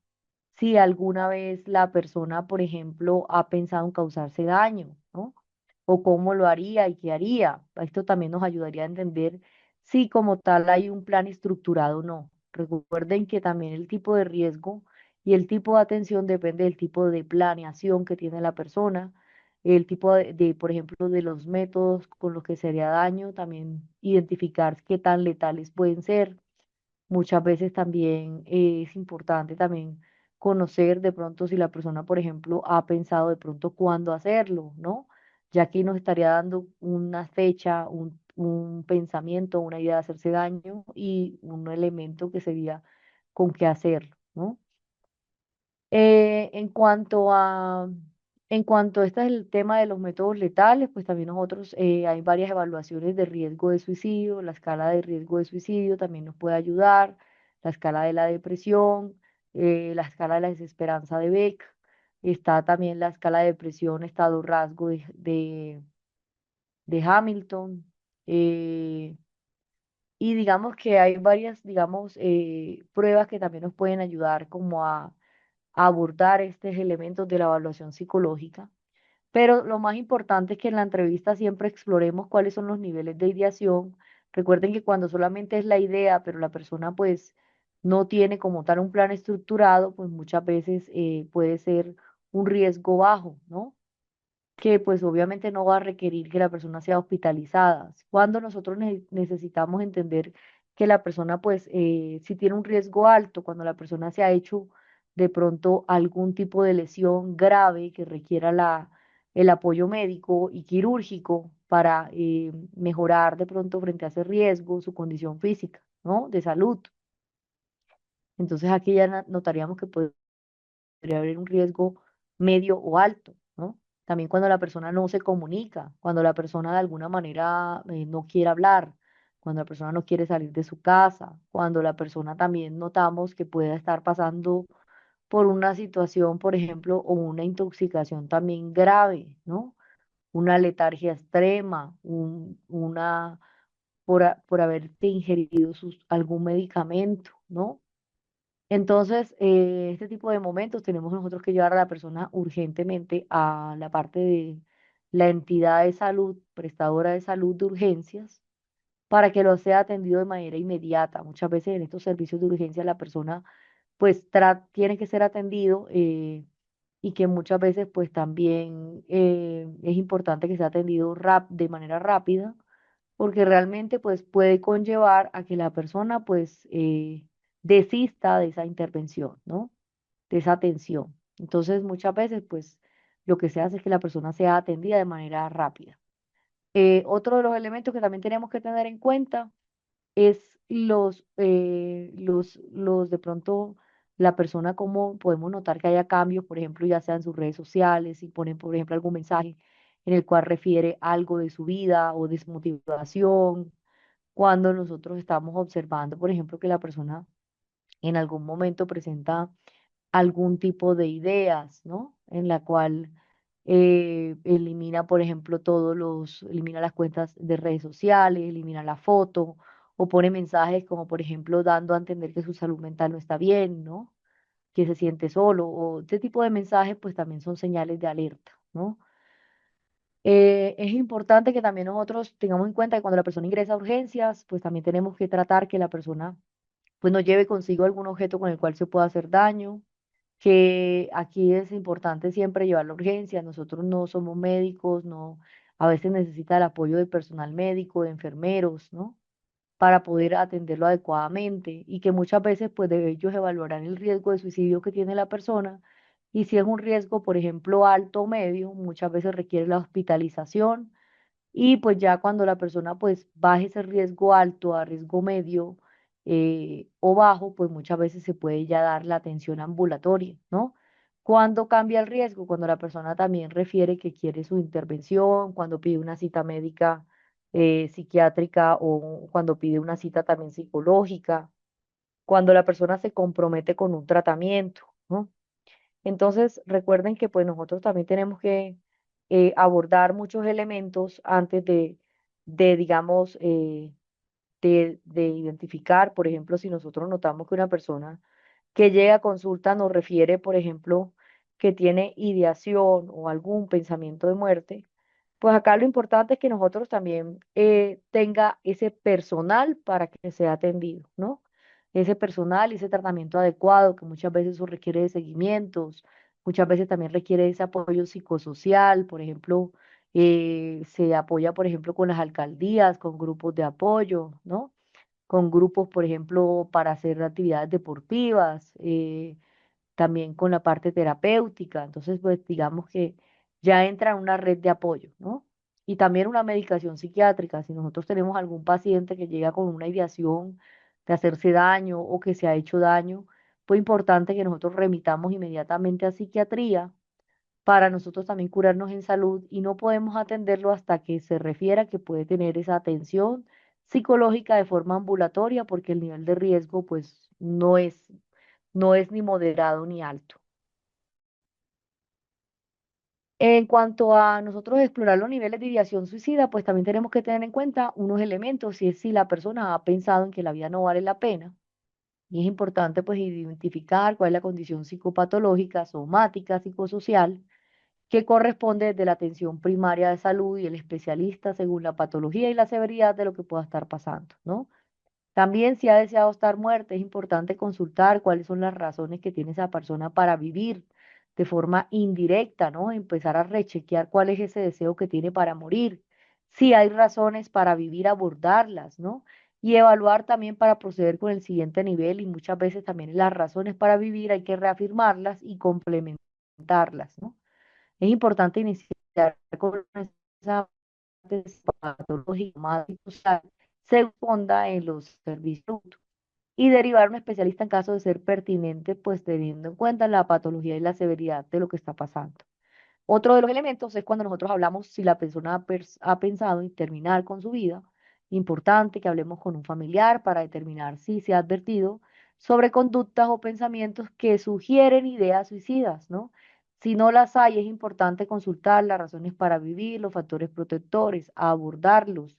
si alguna vez la persona, por ejemplo, ha pensado en causarse daño, ¿no? O cómo lo haría y qué haría. Esto también nos ayudaría a entender si como tal hay un plan estructurado o no. Recuerden que también el tipo de riesgo y el tipo de atención depende del tipo de planeación que tiene la persona, el tipo por ejemplo, de los métodos con los que se haría daño, también identificar qué tan letales pueden ser. Muchas veces también es importante también conocer de pronto si la persona, por ejemplo, ha pensado de pronto cuándo hacerlo, ¿no? Ya aquí nos estaría dando una fecha, un pensamiento, una idea de hacerse daño y un elemento que sería con qué hacerlo, ¿no? Eh, en cuanto a, en cuanto a este es el tema de los métodos letales, pues también nosotros hay varias evaluaciones de riesgo de suicidio, la escala de riesgo de suicidio también nos puede ayudar, la escala de la depresión, la escala de la desesperanza de Beck, está también la escala de depresión, estado rasgo de Hamilton, eh, y digamos que hay varias, digamos, pruebas que también nos pueden ayudar como a abordar estos elementos de la evaluación psicológica. Pero lo más importante es que en la entrevista siempre exploremos cuáles son los niveles de ideación. Recuerden que cuando solamente es la idea, pero la persona pues no tiene como tal un plan estructurado, pues muchas veces puede ser un riesgo bajo, ¿no? Que pues obviamente no va a requerir que la persona sea hospitalizada. Cuando nosotros necesitamos entender que la persona, pues, si tiene un riesgo alto, cuando la persona se ha hecho de pronto algún tipo de lesión grave que requiera el apoyo médico y quirúrgico para mejorar de pronto frente a ese riesgo su condición física, ¿no? De salud. Entonces aquí ya notaríamos que podría haber un riesgo medio o alto, ¿no? También cuando la persona no se comunica, cuando la persona de alguna manera no quiere hablar, cuando la persona no quiere salir de su casa, cuando la persona también notamos que pueda estar pasando por una situación, por ejemplo, o una intoxicación también grave, ¿no? Una letargia extrema, por haberte ingerido algún medicamento, ¿no? Entonces, este tipo de momentos tenemos nosotros que llevar a la persona urgentemente a la parte de la entidad de salud, prestadora de salud de urgencias, para que lo sea atendido de manera inmediata. Muchas veces en estos servicios de urgencia la persona pues tiene que ser atendido y que muchas veces pues también es importante que sea atendido de manera rápida porque realmente pues puede conllevar a que la persona pues desista de esa intervención, ¿no? De esa atención. Entonces muchas veces pues lo que se hace es que la persona sea atendida de manera rápida. Otro de los elementos que también tenemos que tener en cuenta es los de pronto la persona, cómo podemos notar que haya cambios, por ejemplo, ya sea en sus redes sociales, si ponen, por ejemplo, algún mensaje en el cual refiere algo de su vida o de su motivación, cuando nosotros estamos observando, por ejemplo, que la persona en algún momento presenta algún tipo de ideas, ¿no? En la cual elimina, por ejemplo, elimina las cuentas de redes sociales, elimina la foto, o pone mensajes como, por ejemplo, dando a entender que su salud mental no está bien, ¿no? Que se siente solo, o este tipo de mensajes, pues también son señales de alerta, ¿no? Es importante que también nosotros tengamos en cuenta que cuando la persona ingresa a urgencias, pues también tenemos que tratar que la persona pues no lleve consigo algún objeto con el cual se pueda hacer daño, que aquí es importante siempre llevar la urgencia. Nosotros no somos médicos, no, a veces necesita el apoyo del personal médico, de enfermeros, ¿no? Para poder atenderlo adecuadamente y que muchas veces pues de ellos evaluarán el riesgo de suicidio que tiene la persona y si es un riesgo, por ejemplo, alto o medio, muchas veces requiere la hospitalización y pues ya cuando la persona pues baje ese riesgo alto a riesgo medio o bajo, pues muchas veces se puede ya dar la atención ambulatoria, ¿no? Cuando cambia el riesgo, cuando la persona también refiere que quiere su intervención, cuando pide una cita médica psiquiátrica o cuando pide una cita también psicológica, cuando la persona se compromete con un tratamiento, ¿no? Entonces, recuerden que pues nosotros también tenemos que abordar muchos elementos antes digamos, de identificar, por ejemplo, si nosotros notamos que una persona que llega a consulta nos refiere, por ejemplo, que tiene ideación o algún pensamiento de muerte, pues acá lo importante es que nosotros también tenga ese personal para que sea atendido, ¿no? Ese personal y ese tratamiento adecuado, que muchas veces eso requiere de seguimientos, muchas veces también requiere ese apoyo psicosocial, por ejemplo, se apoya, por ejemplo, con las alcaldías, con grupos de apoyo, ¿no? Con grupos, por ejemplo, para hacer actividades deportivas, también con la parte terapéutica. Entonces, pues digamos que ya entra en una red de apoyo, ¿no? Y también una medicación psiquiátrica. Si nosotros tenemos algún paciente que llega con una ideación de hacerse daño o que se ha hecho daño, pues importante que nosotros remitamos inmediatamente a psiquiatría para nosotros también curarnos en salud y no podemos atenderlo hasta que se refiera que puede tener esa atención psicológica de forma ambulatoria porque el nivel de riesgo pues no es ni moderado ni alto. En cuanto a nosotros explorar los niveles de ideación suicida, pues también tenemos que tener en cuenta unos elementos, y es si la persona ha pensado en que la vida no vale la pena. Y es importante pues identificar cuál es la condición psicopatológica, somática, psicosocial que corresponde de la atención primaria de salud y el especialista según la patología y la severidad de lo que pueda estar pasando, ¿no? También si ha deseado estar muerta, es importante consultar cuáles son las razones que tiene esa persona para vivir de forma indirecta, ¿no? Empezar a rechequear cuál es ese deseo que tiene para morir. Si hay razones para vivir, abordarlas, ¿no? y evaluar también para proceder con el siguiente nivel y muchas veces también las razones para vivir hay que reafirmarlas y complementarlas, ¿no? Es importante iniciar con esa parte patológica más social, se fonda en los servicios y derivar a un especialista en caso de ser pertinente, pues teniendo en cuenta la patología y la severidad de lo que está pasando. Otro de los elementos es cuando nosotros hablamos si la persona ha pensado en terminar con su vida. Importante que hablemos con un familiar para determinar si se ha advertido sobre conductas o pensamientos que sugieren ideas suicidas, ¿no? Si no las hay, es importante consultar las razones para vivir, los factores protectores, abordarlos,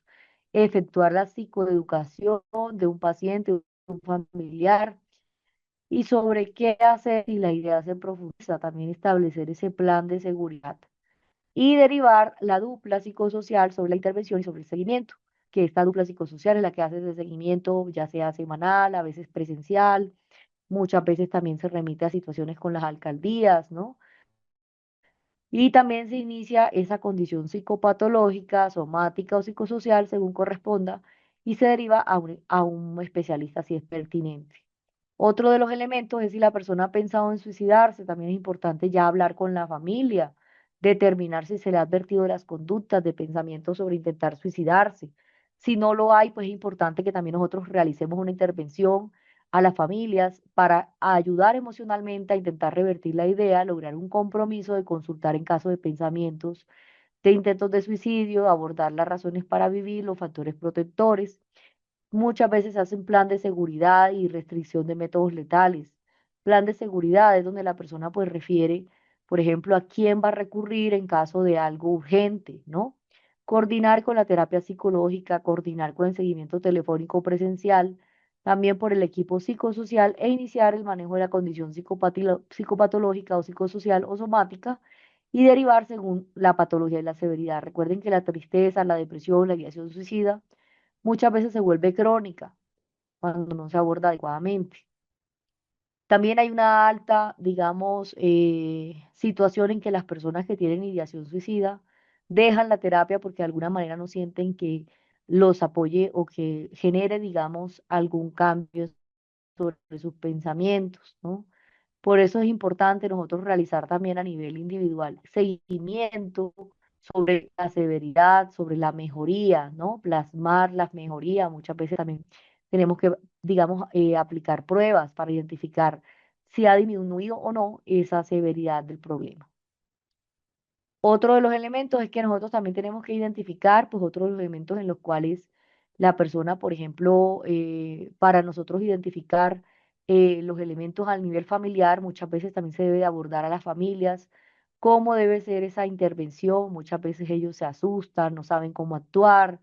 efectuar la psicoeducación de un paciente, de un familiar y sobre qué hacer si la idea se profundiza, también establecer ese plan de seguridad y derivar la dupla psicosocial sobre la intervención y sobre el seguimiento, que esta dupla psicosocial es la que hace ese seguimiento, ya sea semanal, a veces presencial, muchas veces también se remite a situaciones con las alcaldías, ¿no? Y también se inicia esa condición psicopatológica, somática o psicosocial, según corresponda, y se deriva a un especialista si es pertinente. Otro de los elementos es si la persona ha pensado en suicidarse, también es importante ya hablar con la familia, determinar si se le ha advertido de las conductas, de pensamientos sobre intentar suicidarse. Si no lo hay, pues es importante que también nosotros realicemos una intervención a las familias para ayudar emocionalmente a intentar revertir la idea, lograr un compromiso de consultar en caso de pensamientos, de intentos de suicidio, abordar las razones para vivir, los factores protectores. Muchas veces hacen plan de seguridad y restricción de métodos letales. Plan de seguridad es donde la persona pues refiere, por ejemplo, a quién va a recurrir en caso de algo urgente, ¿no? Coordinar con la terapia psicológica, coordinar con el seguimiento telefónico presencial, también por el equipo psicosocial e iniciar el manejo de la condición psicopatológica o psicosocial o somática y derivar según la patología y la severidad. Recuerden que la tristeza, la depresión, la ideación suicida muchas veces se vuelve crónica cuando no se aborda adecuadamente. También hay una alta, digamos, situación en que las personas que tienen ideación suicida dejan la terapia porque de alguna manera no sienten que los apoye o que genere, digamos, algún cambio sobre sus pensamientos, ¿no? Por eso es importante nosotros realizar también a nivel individual seguimiento sobre la severidad, sobre la mejoría, ¿no? Plasmar las mejorías. Muchas veces también tenemos que, digamos, aplicar pruebas para identificar si ha disminuido o no esa severidad del problema. Otro de los elementos es que nosotros también tenemos que identificar, pues, otros elementos en los cuales la persona, por ejemplo, para nosotros identificar los elementos al nivel familiar, muchas veces también se debe de abordar a las familias, cómo debe ser esa intervención. Muchas veces ellos se asustan, no saben cómo actuar,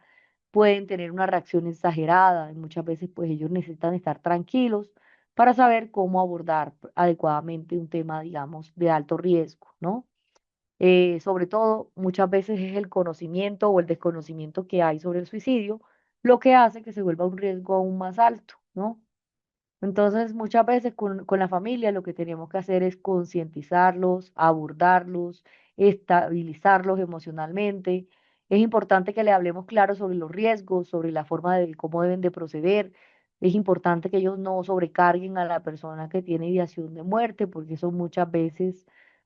pueden tener una reacción exagerada, y muchas veces, pues, ellos necesitan estar tranquilos para saber cómo abordar adecuadamente un tema, digamos, de alto riesgo, ¿no? Sobre todo, muchas veces es el conocimiento o el desconocimiento que hay sobre el suicidio lo que hace que se vuelva un riesgo aún más alto, ¿no? Entonces, muchas veces con la familia lo que tenemos que hacer es concientizarlos, abordarlos, estabilizarlos emocionalmente. Es importante que le hablemos claro sobre los riesgos, sobre la forma de cómo deben de proceder. Es importante que ellos no sobrecarguen a la persona que tiene ideación de muerte, porque eso muchas veces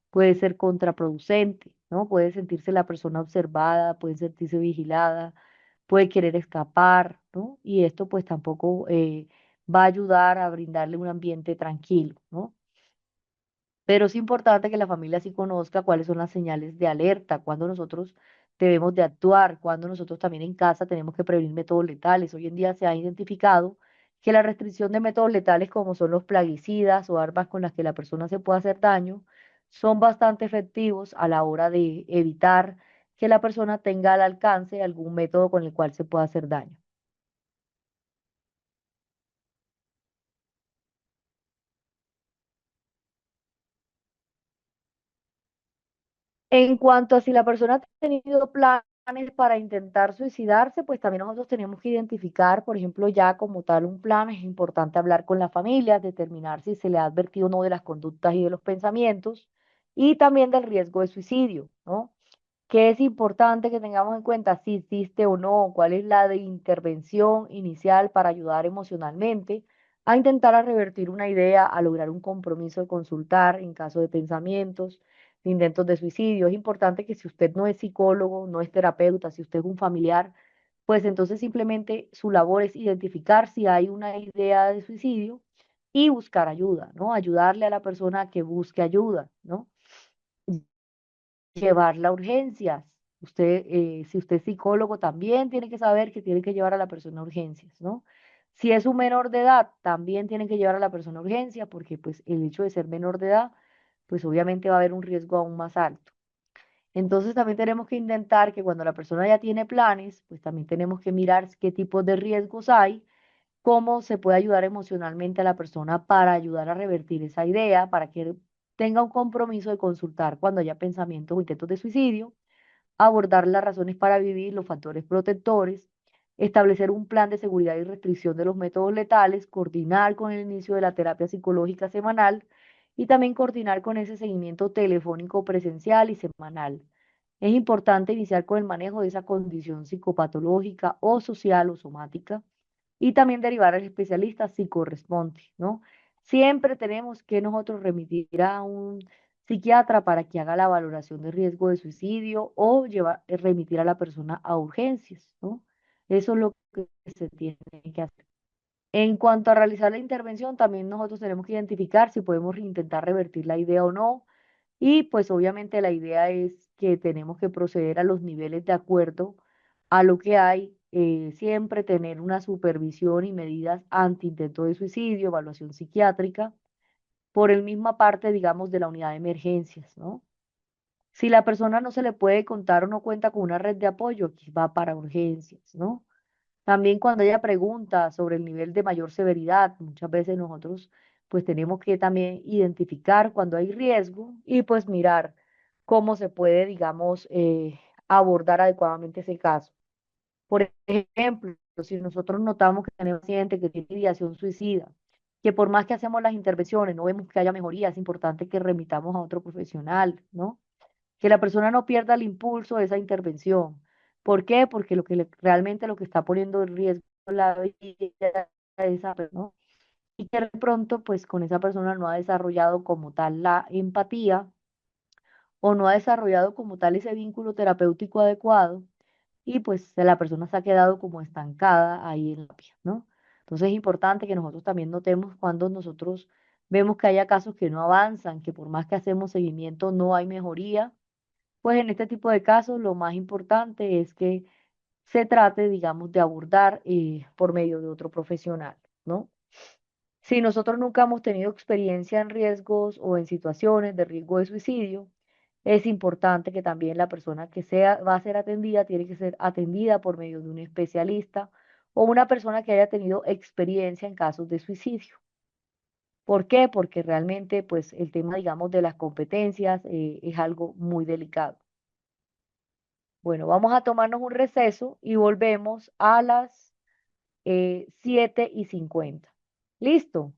puede ser contraproducente, ¿no? Puede sentirse la persona observada, puede sentirse vigilada, puede querer escapar, ¿no? Y esto pues tampoco va a ayudar a brindarle un ambiente tranquilo, ¿no? Pero es importante que la familia sí conozca cuáles son las señales de alerta, cuando nosotros debemos de actuar, cuando nosotros también en casa tenemos que prevenir métodos letales. Hoy en día se ha identificado que la restricción de métodos letales como son los plaguicidas o armas con las que la persona se puede hacer daño son bastante efectivos a la hora de evitar que la persona tenga al alcance algún método con el cual se pueda hacer daño. En cuanto a si la persona ha tenido planes para intentar suicidarse, pues también nosotros tenemos que identificar, por ejemplo, ya como tal un plan, es importante hablar con la familia, determinar si se le ha advertido o no de las conductas y de los pensamientos y también del riesgo de suicidio, ¿no? que es importante que tengamos en cuenta si existe o no, cuál es la de intervención inicial para ayudar emocionalmente a intentar a revertir una idea, a lograr un compromiso de consultar en caso de pensamientos, de intentos de suicidio. Es importante que si usted no es psicólogo, no es terapeuta, si usted es un familiar, pues entonces simplemente su labor es identificar si hay una idea de suicidio y buscar ayuda, ¿no? Ayudarle a la persona a que busque ayuda, ¿no? Llevarla a urgencias. Usted, si usted es psicólogo, también tiene que saber que tiene que llevar a la persona a urgencias, ¿no? Si es un menor de edad, también tiene que llevar a la persona a urgencia, porque pues el hecho de ser menor de edad, pues obviamente va a haber un riesgo aún más alto. Entonces también tenemos que intentar que cuando la persona ya tiene planes, pues también tenemos que mirar qué tipos de riesgos hay, cómo se puede ayudar emocionalmente a la persona para ayudar a revertir esa idea, para que tenga un compromiso de consultar cuando haya pensamientos o intentos de suicidio, abordar las razones para vivir, los factores protectores, establecer un plan de seguridad y restricción de los métodos letales, coordinar con el inicio de la terapia psicológica semanal y también coordinar con ese seguimiento telefónico presencial y semanal. Es importante iniciar con el manejo de esa condición psicopatológica o social o somática y también derivar al especialista si corresponde, ¿no? Siempre tenemos que nosotros remitir a un psiquiatra para que haga la valoración de riesgo de suicidio o remitir a la persona a urgencias, ¿no? Eso es lo que se tiene que hacer. En cuanto a realizar la intervención, también nosotros tenemos que identificar si podemos intentar revertir la idea o no. Y pues obviamente la idea es que tenemos que proceder a los niveles de acuerdo a lo que hay, siempre tener una supervisión y medidas anti intento de suicidio, evaluación psiquiátrica, por el misma parte, digamos, de la unidad de emergencias, ¿no? Si la persona no se le puede contar o no cuenta con una red de apoyo, aquí va para urgencias, ¿no? También cuando haya preguntas sobre el nivel de mayor severidad, muchas veces nosotros pues tenemos que también identificar cuando hay riesgo y pues mirar cómo se puede, digamos, abordar adecuadamente ese caso. Por ejemplo, si nosotros notamos que tenemos un paciente que tiene ideación suicida, que por más que hacemos las intervenciones no vemos que haya mejoría, es importante que remitamos a otro profesional, ¿no? Que la persona no pierda el impulso de esa intervención. ¿Por qué? Porque realmente lo que está poniendo en riesgo la vida de esa persona, ¿no? Y que de pronto, pues con esa persona no ha desarrollado como tal la empatía o no ha desarrollado como tal ese vínculo terapéutico adecuado y pues la persona se ha quedado como estancada ahí en la terapia, ¿no? Entonces es importante que nosotros también notemos cuando nosotros vemos que haya casos que no avanzan, que por más que hacemos seguimiento no hay mejoría, pues en este tipo de casos lo más importante es que se trate, digamos, de abordar por medio de otro profesional, ¿no? Si nosotros nunca hemos tenido experiencia en riesgos o en situaciones de riesgo de suicidio, es importante que también la persona que sea, va a ser atendida tiene que ser atendida por medio de un especialista o una persona que haya tenido experiencia en casos de suicidio. ¿Por qué? Porque realmente, pues, el tema, digamos, de las competencias es algo muy delicado. Bueno, vamos a tomarnos un receso y volvemos a las 7:50. ¿Listo?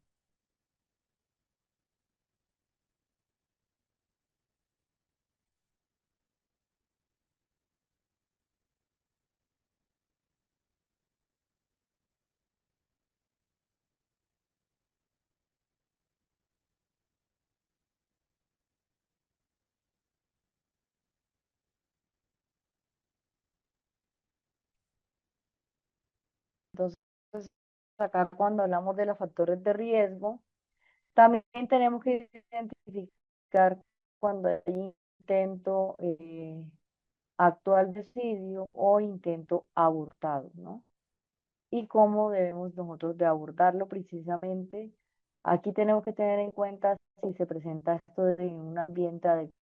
Entonces, acá cuando hablamos de los factores de riesgo, también tenemos que identificar cuando hay intento actual de suicidio o intento abortado, ¿no? Y cómo debemos nosotros de abordarlo precisamente. Aquí tenemos que tener en cuenta si se presenta esto en un ambiente adecuado.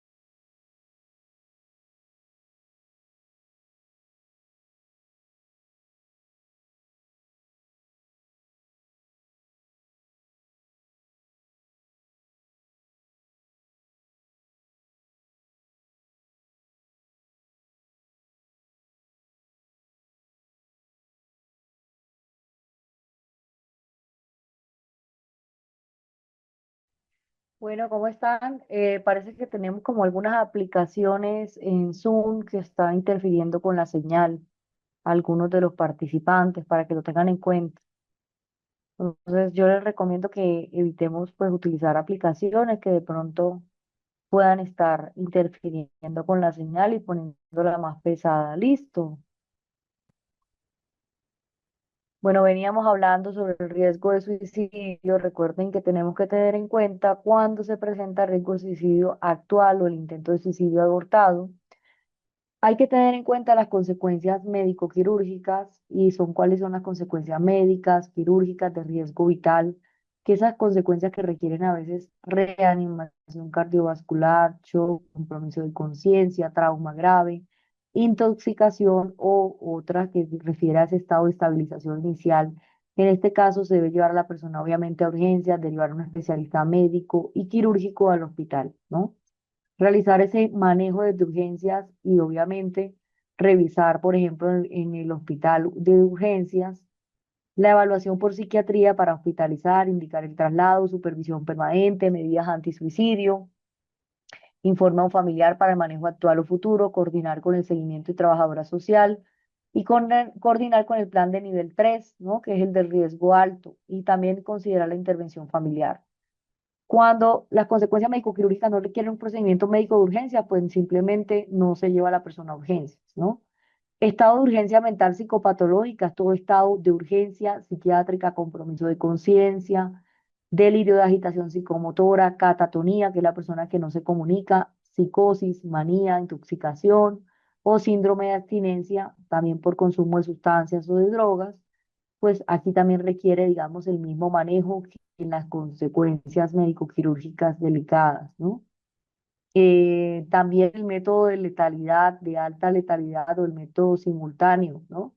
Bueno, ¿cómo están? Parece que tenemos como algunas aplicaciones en Zoom que están interfiriendo con la señal, algunos de los participantes, para que lo tengan en cuenta. Entonces, yo les recomiendo que evitemos pues utilizar aplicaciones que de pronto puedan estar interfiriendo con la señal y poniéndola más pesada. Listo. Bueno, veníamos hablando sobre el riesgo de suicidio. Recuerden que tenemos que tener en cuenta cuando se presenta riesgo de suicidio actual o el intento de suicidio abortado. Hay que tener en cuenta las consecuencias médico-quirúrgicas y son cuáles son las consecuencias médicas, quirúrgicas de riesgo vital, que esas consecuencias que requieren a veces reanimación cardiovascular, shock, compromiso de conciencia, trauma grave, intoxicación o otra que refiere a ese estado de estabilización inicial. En este caso se debe llevar a la persona obviamente a urgencias, derivar a un especialista médico y quirúrgico al hospital, ¿no? Realizar ese manejo de urgencias y obviamente revisar, por ejemplo, en el hospital de urgencias, la evaluación por psiquiatría para hospitalizar, indicar el traslado, supervisión permanente, medidas antisuicidio, informa a un familiar para el manejo actual o futuro, coordinar con el seguimiento y trabajadora social y coordinar con el plan de nivel 3, ¿no? Que es el del riesgo alto, y también considerar la intervención familiar. Cuando las consecuencias médico-quirúrgicas no requieren un procedimiento médico de urgencia, pues simplemente no se lleva a la persona a urgencias, ¿no? Estado de urgencia mental psicopatológica, todo estado de urgencia psiquiátrica, compromiso de conciencia, delirio de agitación psicomotora, catatonía, que es la persona que no se comunica, psicosis, manía, intoxicación o síndrome de abstinencia, también por consumo de sustancias o de drogas, pues aquí también requiere, digamos, el mismo manejo que en las consecuencias médico-quirúrgicas delicadas, ¿no? También el método de letalidad, de alta letalidad o el método simultáneo, ¿no?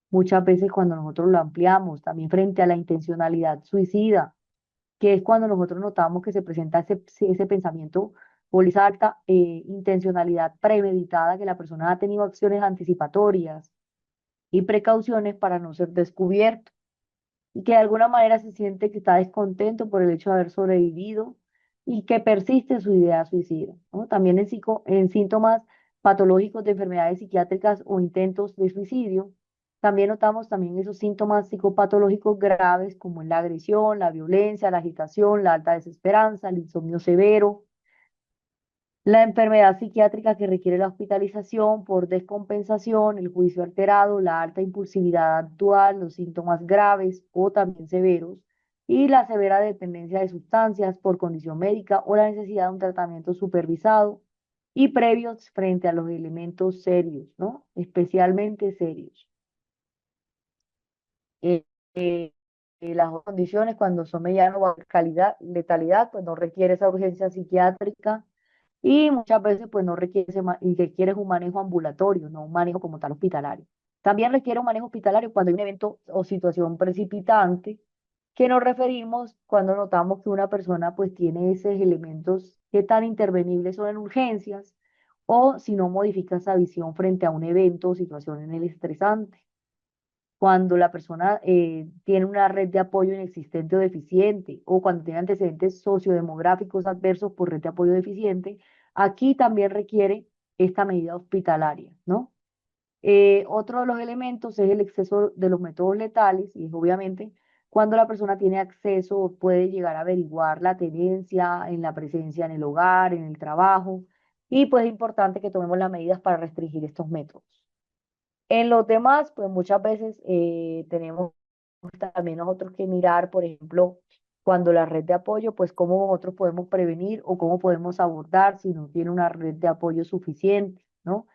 Muchas veces cuando nosotros lo ampliamos, también frente a la intencionalidad suicida, que es cuando nosotros notamos que se presenta ese pensamiento o esa alta intencionalidad premeditada, que la persona ha tenido acciones anticipatorias y precauciones para no ser descubierto y que de alguna manera se siente que está descontento por el hecho de haber sobrevivido y que persiste su idea suicida, ¿no? También en síntomas patológicos de enfermedades psiquiátricas o intentos de suicidio, también notamos también esos síntomas psicopatológicos graves como la agresión, la violencia, la agitación, la alta desesperanza, el insomnio severo, la enfermedad psiquiátrica que requiere la hospitalización por descompensación, el juicio alterado, la alta impulsividad actual, los síntomas graves o también severos, y la severa dependencia de sustancias por condición médica o la necesidad de un tratamiento supervisado y previos frente a los elementos serios, ¿no? Especialmente serios. Eh, eh, las otras condiciones, cuando son medianas o bajas calidad, letalidad, pues no requiere esa urgencia psiquiátrica y muchas veces pues no requiere, y requiere un manejo ambulatorio, no un manejo como tal hospitalario. También requiere un manejo hospitalario cuando hay un evento o situación precipitante, que nos referimos cuando notamos que una persona pues tiene esos elementos que tan intervenibles son en urgencias o si no modifica esa visión frente a un evento o situación en el estresante. Cuando la persona tiene una red de apoyo inexistente o deficiente, o cuando tiene antecedentes sociodemográficos adversos por red de apoyo deficiente, aquí también requiere esta medida hospitalaria, ¿no? Otro de los elementos es el exceso de los métodos letales, y es obviamente cuando la persona tiene acceso o puede llegar a averiguar la tenencia en la presencia en el hogar, en el trabajo, y pues es importante que tomemos las medidas para restringir estos métodos. En los demás, pues muchas veces tenemos también nosotros que mirar, por ejemplo, cuando la red de apoyo, pues cómo nosotros podemos prevenir o cómo podemos abordar si no tiene una red de apoyo suficiente, ¿no?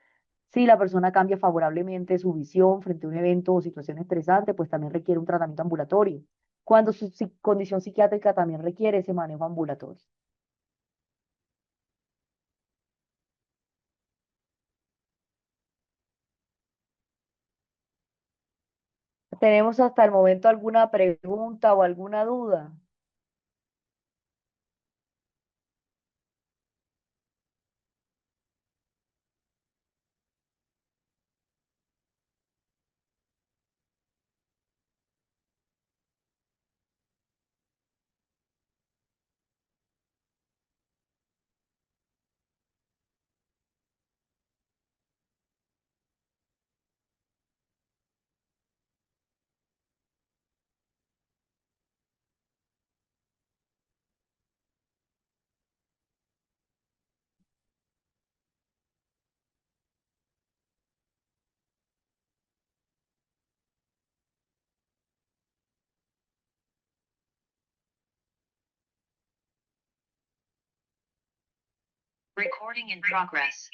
Si la persona cambia favorablemente su visión frente a un evento o situación estresante, pues también requiere un tratamiento ambulatorio. Cuando su condición psiquiátrica también requiere ese manejo ambulatorio. ¿Tenemos hasta el momento alguna pregunta o alguna duda? Recording in progress.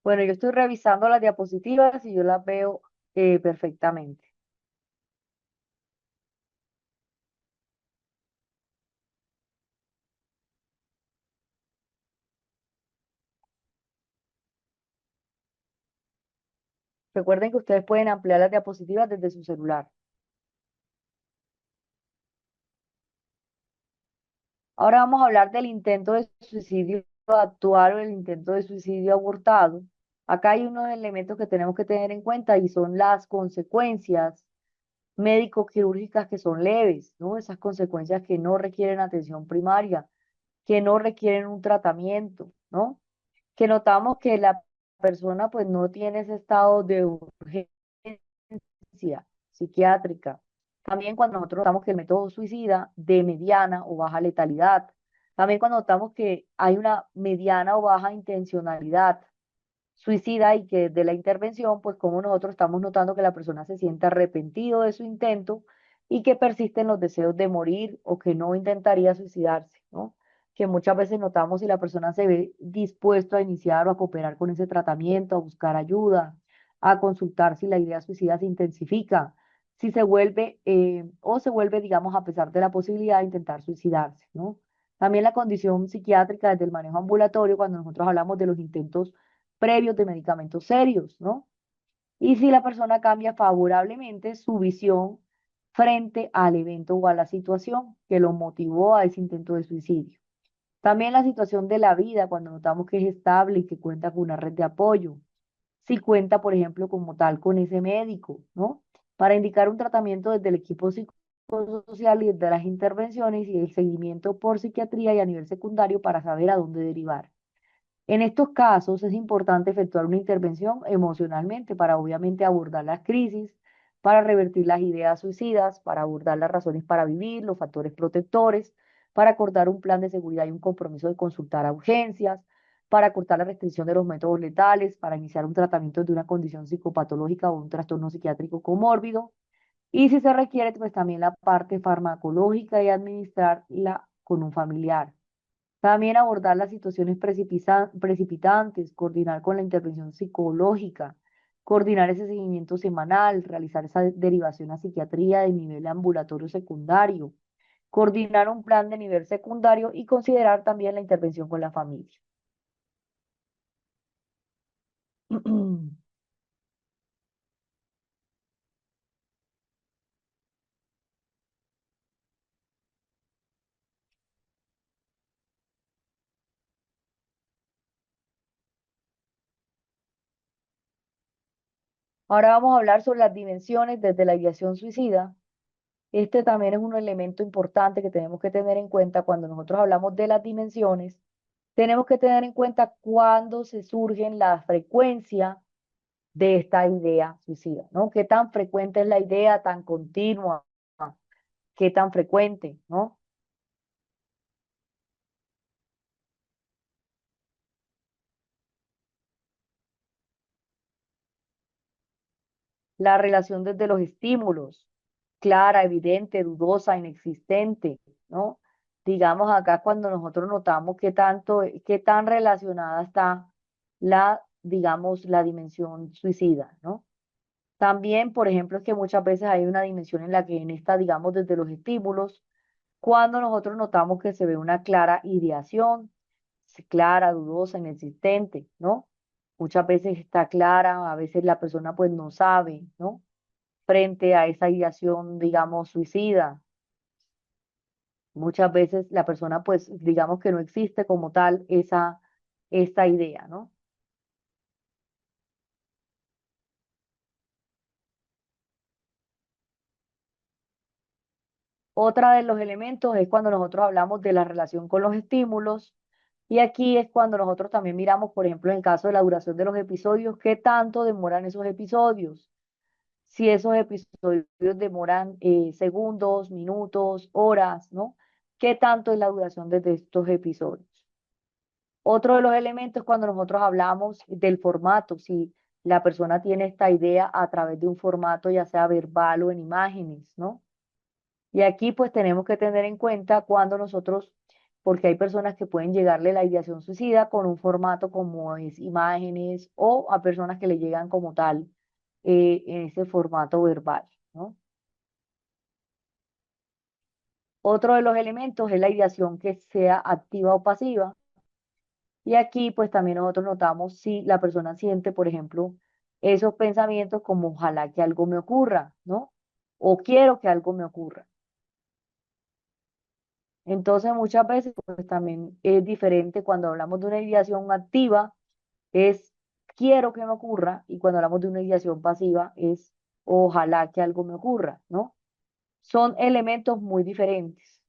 Bueno, yo estoy revisando las diapositivas y yo las veo perfectamente. Recuerden que ustedes pueden ampliar las diapositivas desde su celular. Ahora vamos a hablar del intento de suicidio actual o el intento de suicidio abortado. Acá hay unos elementos que tenemos que tener en cuenta y son las consecuencias médico-quirúrgicas que son leves, ¿no? Esas consecuencias que no requieren atención primaria, que no requieren un tratamiento, ¿no? Que notamos que la persona pues no tiene ese estado de urgencia psiquiátrica. También cuando nosotros notamos que el método suicida de mediana o baja letalidad. También cuando notamos que hay una mediana o baja intencionalidad suicida y que de la intervención, pues como nosotros estamos notando que la persona se siente arrepentido de su intento y que persisten los deseos de morir o que no intentaría suicidarse, ¿no? Que muchas veces notamos si la persona se ve dispuesto a iniciar o a cooperar con ese tratamiento, a buscar ayuda, a consultar si la idea suicida se intensifica, si se vuelve o se vuelve, digamos, a pesar de la posibilidad de intentar suicidarse, ¿no? También la condición psiquiátrica desde el manejo ambulatorio, cuando nosotros hablamos de los intentos previos de medicamentos serios, ¿no? Y si la persona cambia favorablemente su visión frente al evento o a la situación que lo motivó a ese intento de suicidio. También la situación de la vida, cuando notamos que es estable y que cuenta con una red de apoyo. Si cuenta, por ejemplo, como tal con ese médico, ¿no? Para indicar un tratamiento desde el equipo psicosocial y desde las intervenciones y el seguimiento por psiquiatría y a nivel secundario para saber a dónde derivar. En estos casos es importante efectuar una intervención emocionalmente para obviamente abordar las crisis, para revertir las ideas suicidas, para abordar las razones para vivir, los factores protectores, para acordar un plan de seguridad y un compromiso de consultar a urgencias, para cortar la restricción de los métodos letales, para iniciar un tratamiento de una condición psicopatológica o un trastorno psiquiátrico comórbido. Y si se requiere, pues también la parte farmacológica y administrarla con un familiar. También abordar las situaciones precipitantes, coordinar con la intervención psicológica, coordinar ese seguimiento semanal, realizar esa derivación a psiquiatría de nivel ambulatorio secundario, coordinar un plan de nivel secundario y considerar también la intervención con la familia. Ahora vamos a hablar sobre las dimensiones desde la ideación suicida. Este también es un elemento importante que tenemos que tener en cuenta cuando nosotros hablamos de las dimensiones. Tenemos que tener en cuenta cuándo se surgen la frecuencia de esta idea suicida, ¿no? ¿Qué tan frecuente es la idea, tan continua? ¿Qué tan frecuente, ¿no? La relación desde los estímulos, clara, evidente, dudosa, inexistente, ¿no? Digamos acá cuando nosotros notamos qué tanto, qué tan relacionada está la, digamos, la dimensión suicida, ¿no? También, por ejemplo, es que muchas veces hay una dimensión en la que en esta, digamos, desde los estímulos, cuando nosotros notamos que se ve una clara ideación, clara, dudosa, inexistente, ¿no? Muchas veces está clara, a veces la persona pues no sabe, ¿no? Frente a esa ideación, digamos, suicida. Muchas veces la persona pues digamos que no existe como tal esta idea, ¿no? Otra de los elementos es cuando nosotros hablamos de la relación con los estímulos. Y aquí es cuando nosotros también miramos, por ejemplo, en el caso de la duración de los episodios, qué tanto demoran esos episodios. Si esos episodios demoran segundos, minutos, horas, ¿no? ¿Qué tanto es la duración de estos episodios? Otro de los elementos cuando nosotros hablamos del formato, si la persona tiene esta idea a través de un formato, ya sea verbal o en imágenes, ¿no? Y aquí pues tenemos que tener en cuenta cuando nosotros, porque hay personas que pueden llegarle la ideación suicida con un formato como es imágenes o a personas que le llegan como tal en ese formato verbal, ¿no? Otro de los elementos es la ideación que sea activa o pasiva. Y aquí pues también nosotros notamos si la persona siente, por ejemplo, esos pensamientos como ojalá que algo me ocurra, ¿no? O quiero que algo me ocurra. Entonces muchas veces pues también es diferente cuando hablamos de una ideación activa, es quiero que me ocurra, y cuando hablamos de una ideación pasiva es ojalá que algo me ocurra, ¿no? Son elementos muy diferentes.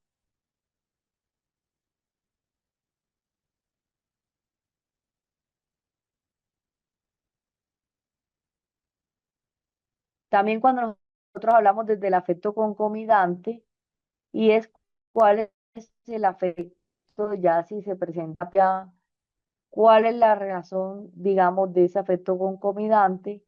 También cuando nosotros hablamos desde el afecto concomitante, y es cuál es el afecto ya si se presenta ya, cuál es la razón, digamos, de ese afecto concomitante.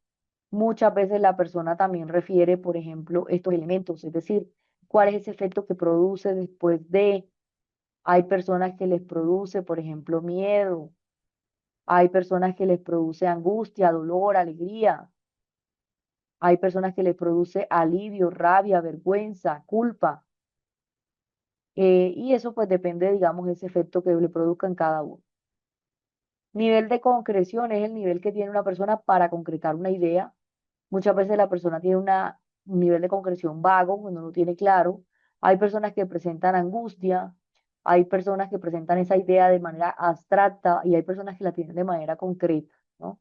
Muchas veces la persona también refiere, por ejemplo, estos elementos, es decir, cuál es ese efecto que produce después de, hay personas que les produce, por ejemplo, miedo, hay personas que les produce angustia, dolor, alegría, hay personas que les produce alivio, rabia, vergüenza, culpa. Y eso pues depende, digamos, ese efecto que le produzca en cada uno. Nivel de concreción es el nivel que tiene una persona para concretar una idea. Muchas veces la persona tiene un nivel de concreción vago, cuando no tiene claro. Hay personas que presentan angustia, hay personas que presentan esa idea de manera abstracta y hay personas que la tienen de manera concreta, ¿no?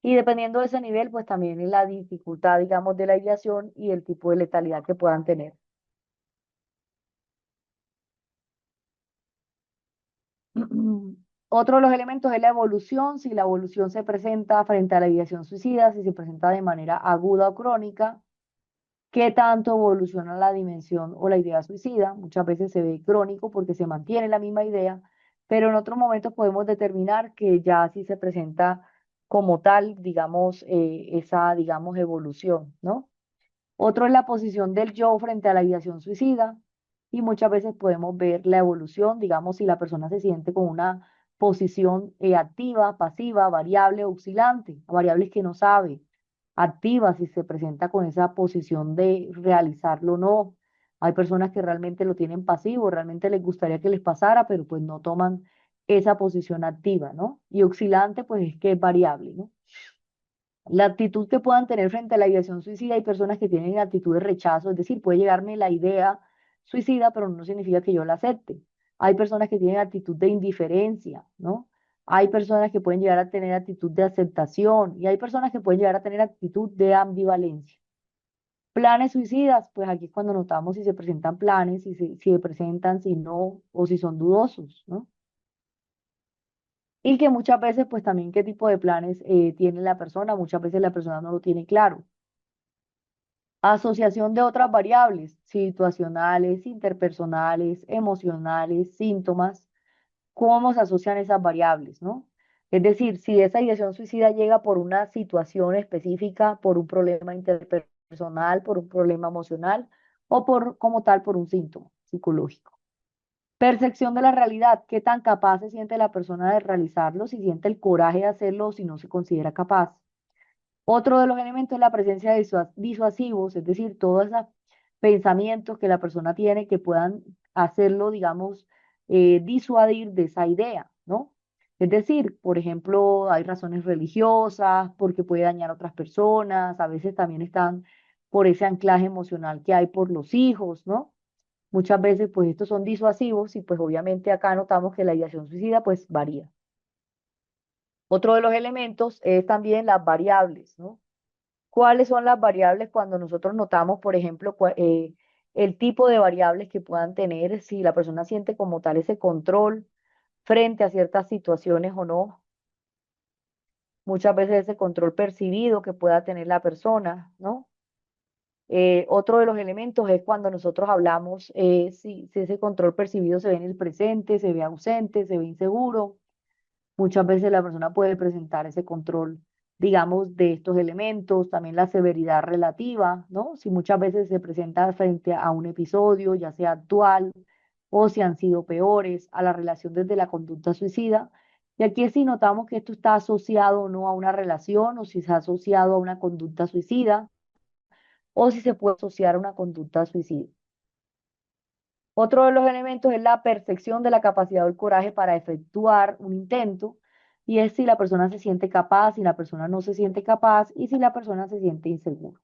Y dependiendo de ese nivel, pues también es la dificultad, digamos, de la ideación y el tipo de letalidad que puedan tener. Otro de los elementos es la evolución. Si la evolución se presenta frente a la ideación suicida, si se presenta de manera aguda o crónica, ¿qué tanto evoluciona la dimensión o la idea suicida? Muchas veces se ve crónico porque se mantiene la misma idea, pero en otros momentos podemos determinar que ya sí se presenta como tal, digamos, esa, digamos, evolución, ¿no? Otro es la posición del yo frente a la ideación suicida y muchas veces podemos ver la evolución, digamos, si la persona se siente con una posición activa, pasiva, variable, oscilante, variables que no sabe, activa si se presenta con esa posición de realizarlo o no. Hay personas que realmente lo tienen pasivo, realmente les gustaría que les pasara, pero pues no toman esa posición activa, ¿no? Y oscilante, pues es que es variable, ¿no? La actitud que puedan tener frente a la ideación suicida, hay personas que tienen actitud de rechazo, es decir, puede llegarme la idea suicida, pero no significa que yo la acepte. Hay personas que tienen actitud de indiferencia, ¿no? Hay personas que pueden llegar a tener actitud de aceptación y hay personas que pueden llegar a tener actitud de ambivalencia. Planes suicidas, pues aquí es cuando notamos si se presentan planes, si se presentan, si no, o si son dudosos, ¿no? Y que muchas veces, pues también qué tipo de planes tiene la persona, muchas veces la persona no lo tiene claro. Asociación de otras variables, situacionales, interpersonales, emocionales, síntomas, cómo se asocian esas variables, ¿no? Es decir, si esa ideación suicida llega por una situación específica, por un problema interpersonal, por un problema emocional o por, como tal, por un síntoma psicológico. Percepción de la realidad, qué tan capaz se siente la persona de realizarlo, si siente el coraje de hacerlo o si no se considera capaz. Otro de los elementos es la presencia de disuasivos, es decir, todos esos pensamientos que la persona tiene que puedan hacerlo, digamos, disuadir de esa idea, ¿no? Es decir, por ejemplo, hay razones religiosas, porque puede dañar a otras personas, a veces también están por ese anclaje emocional que hay por los hijos, ¿no? Muchas veces, pues, estos son disuasivos y, pues, obviamente acá notamos que la ideación suicida, pues, varía. Otro de los elementos es también las variables, ¿no? ¿Cuáles son las variables cuando nosotros notamos, por ejemplo, el tipo de variables que puedan tener, si la persona siente como tal ese control frente a ciertas situaciones o no. Muchas veces ese control percibido que pueda tener la persona, ¿no? Otro de los elementos es cuando nosotros hablamos, si ese control percibido se ve en el presente, se ve ausente, se ve inseguro. Muchas veces la persona puede presentar ese control, digamos, de estos elementos, también la severidad relativa, ¿no? Si muchas veces se presenta frente a un episodio, ya sea actual o si han sido peores, a la relación desde la conducta suicida. Y aquí sí notamos que esto está asociado o no a una relación o si se ha asociado a una conducta suicida o si se puede asociar a una conducta suicida. Otro de los elementos es la percepción de la capacidad o el coraje para efectuar un intento, y es si la persona se siente capaz, si la persona no se siente capaz y si la persona se siente insegura.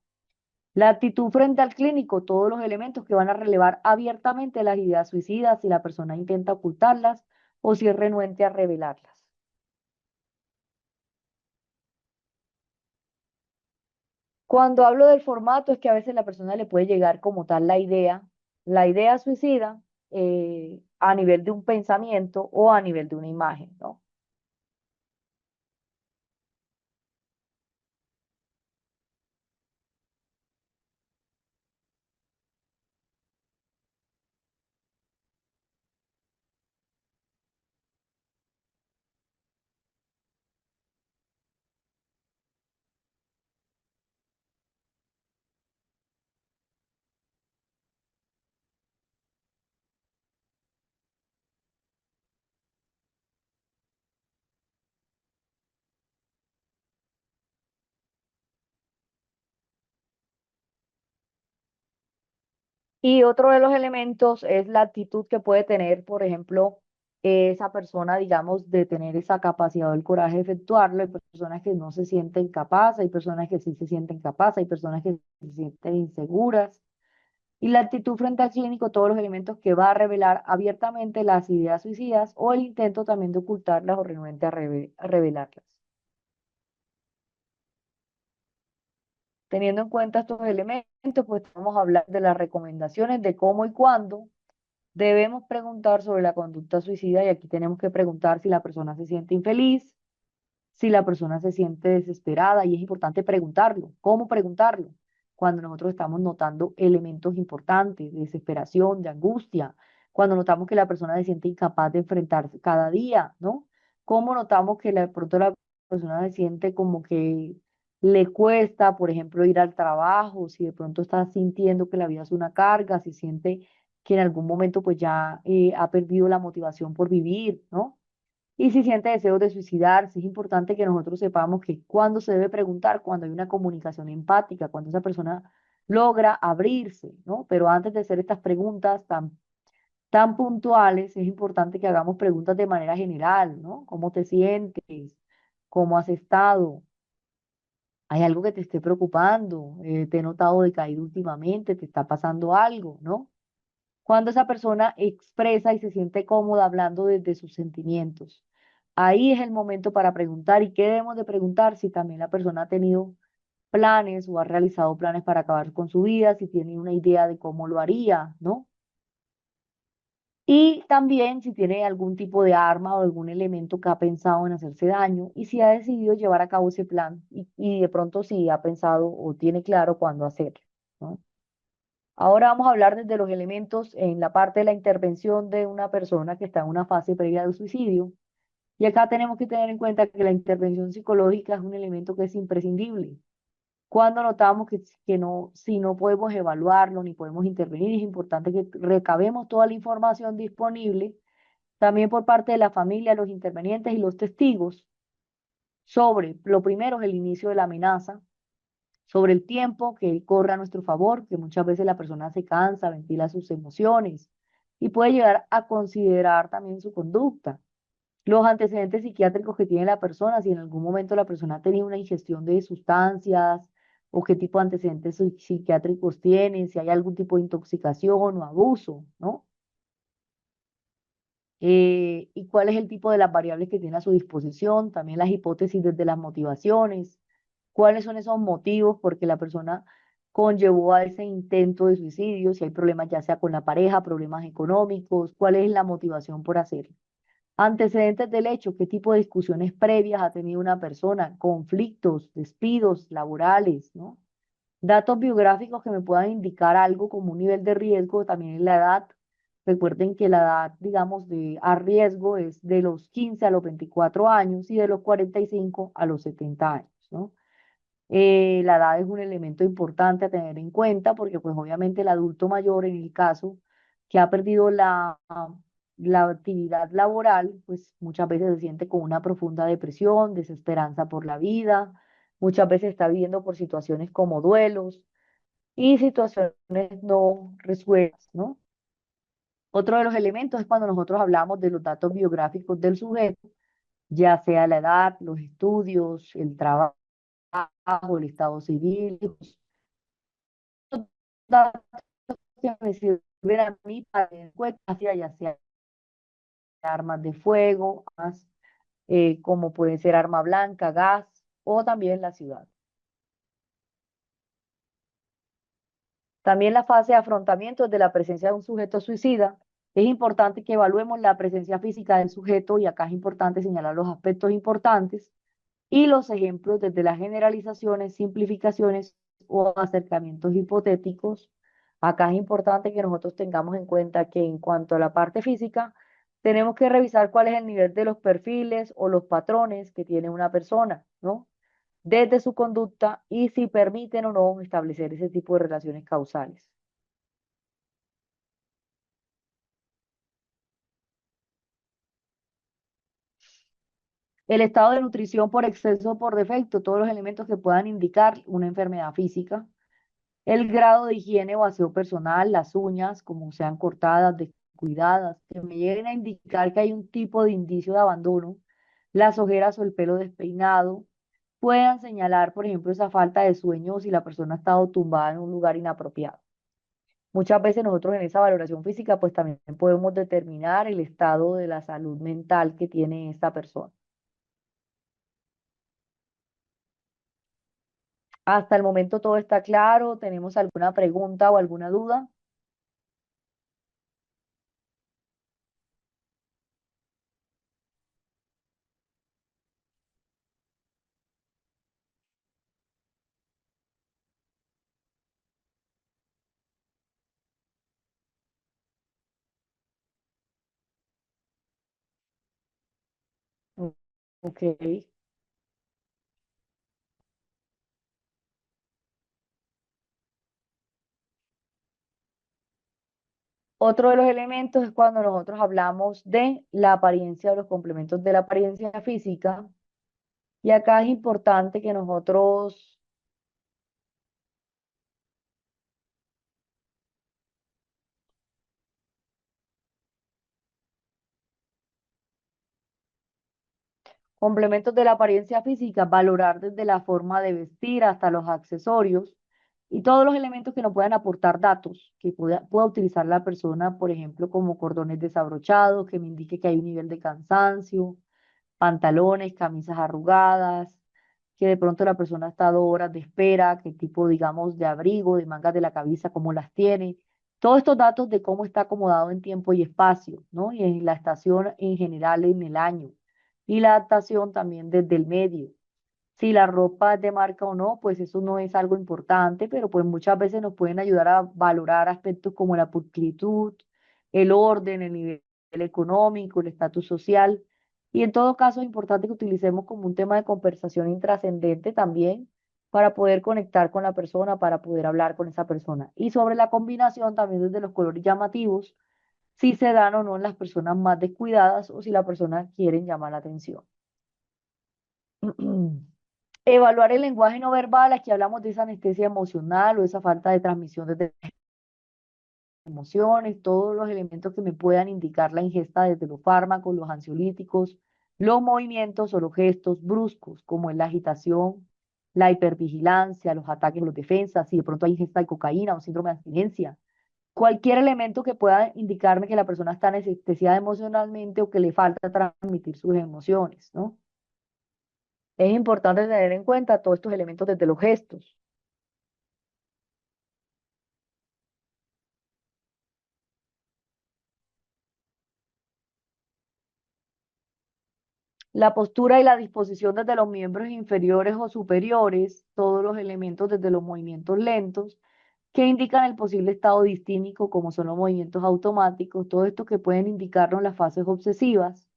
La actitud frente al clínico, todos los elementos que van a relevar abiertamente las ideas suicidas, si la persona intenta ocultarlas o si es renuente a revelarlas. Cuando hablo del formato es que a veces la persona le puede llegar como tal la idea suicida a nivel de un pensamiento o a nivel de una imagen, ¿no? Y otro de los elementos es la actitud que puede tener, por ejemplo, esa persona, digamos, de tener esa capacidad o el coraje de efectuarlo. Hay personas que no se sienten capaces, hay personas que sí se sienten capaces, hay personas que se sienten inseguras. Y la actitud frente al clínico, todos los elementos que va a revelar abiertamente las ideas suicidas o el intento también de ocultarlas o renuente a a revelarlas. Teniendo en cuenta estos elementos, pues vamos a hablar de las recomendaciones de cómo y cuándo debemos preguntar sobre la conducta suicida y aquí tenemos que preguntar si la persona se siente infeliz, si la persona se siente desesperada y es importante preguntarlo. ¿Cómo preguntarlo? Cuando nosotros estamos notando elementos importantes de desesperación, de angustia, cuando notamos que la persona se siente incapaz de enfrentarse cada día, ¿no? ¿Cómo notamos que de pronto la persona se siente como que le cuesta, por ejemplo, ir al trabajo, si de pronto está sintiendo que la vida es una carga, si siente que en algún momento pues ya ha perdido la motivación por vivir, ¿no? Y si siente deseos de suicidarse, es importante que nosotros sepamos que cuando se debe preguntar, cuando hay una comunicación empática, cuando esa persona logra abrirse, ¿no? Pero antes de hacer estas preguntas tan puntuales, es importante que hagamos preguntas de manera general, ¿no? ¿Cómo te sientes? ¿Cómo has estado? ¿Hay algo que te esté preocupando? ¿Te he notado decaído últimamente? ¿Te está pasando algo? ¿No? Cuando esa persona expresa y se siente cómoda hablando desde sus sentimientos. Ahí es el momento para preguntar y qué debemos de preguntar si también la persona ha tenido planes o ha realizado planes para acabar con su vida, si tiene una idea de cómo lo haría, ¿no? Y también si tiene algún tipo de arma o algún elemento que ha pensado en hacerse daño y si ha decidido llevar a cabo ese plan y de pronto si ha pensado o tiene claro cuándo hacerlo, ¿no? Ahora vamos a hablar desde los elementos en la parte de la intervención de una persona que está en una fase previa del suicidio. Y acá tenemos que tener en cuenta que la intervención psicológica es un elemento que es imprescindible. Cuando notamos que no, si no podemos evaluarlo ni podemos intervenir, es importante que recabemos toda la información disponible, también por parte de la familia, los intervenientes y los testigos, sobre, lo primero es el inicio de la amenaza, sobre el tiempo que corre a nuestro favor, que muchas veces la persona se cansa, ventila sus emociones y puede llegar a considerar también su conducta. Los antecedentes psiquiátricos que tiene la persona, si en algún momento la persona ha tenido una ingestión de sustancias o qué tipo de antecedentes psiquiátricos tiene, si hay algún tipo de intoxicación o abuso, ¿no? Y cuál es el tipo de las variables que tiene a su disposición, también las hipótesis desde las motivaciones, cuáles son esos motivos porque la persona conllevó a ese intento de suicidio, si hay problemas ya sea con la pareja, problemas económicos, cuál es la motivación por hacerlo. Antecedentes del hecho, qué tipo de discusiones previas ha tenido una persona, conflictos, despidos laborales, ¿no? Datos biográficos que me puedan indicar algo como un nivel de riesgo, también es la edad. Recuerden que la edad, digamos, de a riesgo es de los 15 a los 24 años y de los 45 a los 70 años, ¿no? La edad es un elemento importante a tener en cuenta porque pues obviamente el adulto mayor en el caso que ha perdido la actividad laboral, pues muchas veces se siente con una profunda depresión, desesperanza por la vida, muchas veces está viviendo por situaciones como duelos y situaciones no resueltas, ¿no? Otro de los elementos es cuando nosotros hablamos de los datos biográficos del sujeto, ya sea la edad, los estudios, el trabajo, el estado civil, datos que me sirven a mí para tener cuenta, ya sea armas de fuego, como pueden ser arma blanca, gas o también la ciudad. También la fase de afrontamiento de la presencia de un sujeto suicida. Es importante que evaluemos la presencia física del sujeto y acá es importante señalar los aspectos importantes y los ejemplos desde las generalizaciones, simplificaciones o acercamientos hipotéticos. Acá es importante que nosotros tengamos en cuenta que en cuanto a la parte física, tenemos que revisar cuál es el nivel de los perfiles o los patrones que tiene una persona, ¿no? Desde su conducta y si permiten o no establecer ese tipo de relaciones causales. El estado de nutrición por exceso o por defecto, todos los elementos que puedan indicar una enfermedad física. El grado de higiene o aseo personal, las uñas, como sean cortadas, descuidadas, que me lleguen a indicar que hay un tipo de indicio de abandono, las ojeras o el pelo despeinado, puedan señalar, por ejemplo, esa falta de sueño o si la persona ha estado tumbada en un lugar inapropiado. Muchas veces nosotros en esa valoración física, pues también podemos determinar el estado de la salud mental que tiene esta persona. Hasta el momento todo está claro. ¿Tenemos alguna pregunta o alguna duda? Ok. Otro de los elementos es cuando nosotros hablamos de la apariencia o los complementos de la apariencia física. Y acá es importante que nosotros, complementos de la apariencia física, valorar desde la forma de vestir hasta los accesorios y todos los elementos que nos puedan aportar datos que pueda utilizar la persona, por ejemplo, como cordones desabrochados, que me indique que hay un nivel de cansancio, pantalones, camisas arrugadas, que de pronto la persona ha estado horas de espera, qué tipo, digamos, de abrigo, de mangas de la camisa, cómo las tiene. Todos estos datos de cómo está acomodado en tiempo y espacio, ¿no? Y en la estación en general en el año. Y la adaptación también desde el medio. Si la ropa es de marca o no, pues eso no es algo importante, pero pues muchas veces nos pueden ayudar a valorar aspectos como la pulcritud, el orden, el nivel económico, el estatus social. Y en todo caso es importante que utilicemos como un tema de conversación intrascendente también para poder conectar con la persona, para poder hablar con esa persona. Y sobre la combinación también desde los colores llamativos, si se dan o no en las personas más descuidadas o si la persona quiere llamar la atención. Evaluar el lenguaje no verbal, aquí hablamos de esa anestesia emocional o esa falta de transmisión de emociones, todos los elementos que me puedan indicar la ingesta desde los fármacos, los ansiolíticos, los movimientos o los gestos bruscos, como es la agitación, la hipervigilancia, los ataques, los defensas, si de pronto hay ingesta de cocaína o síndrome de abstinencia. Cualquier elemento que pueda indicarme que la persona está anestesiada emocionalmente o que le falta transmitir sus emociones, ¿no? Es importante tener en cuenta todos estos elementos desde los gestos. La postura y la disposición desde los miembros inferiores o superiores, todos los elementos desde los movimientos lentos, que indican el posible estado distímico, como son los movimientos automáticos, todo esto que pueden indicarnos las fases obsesivas,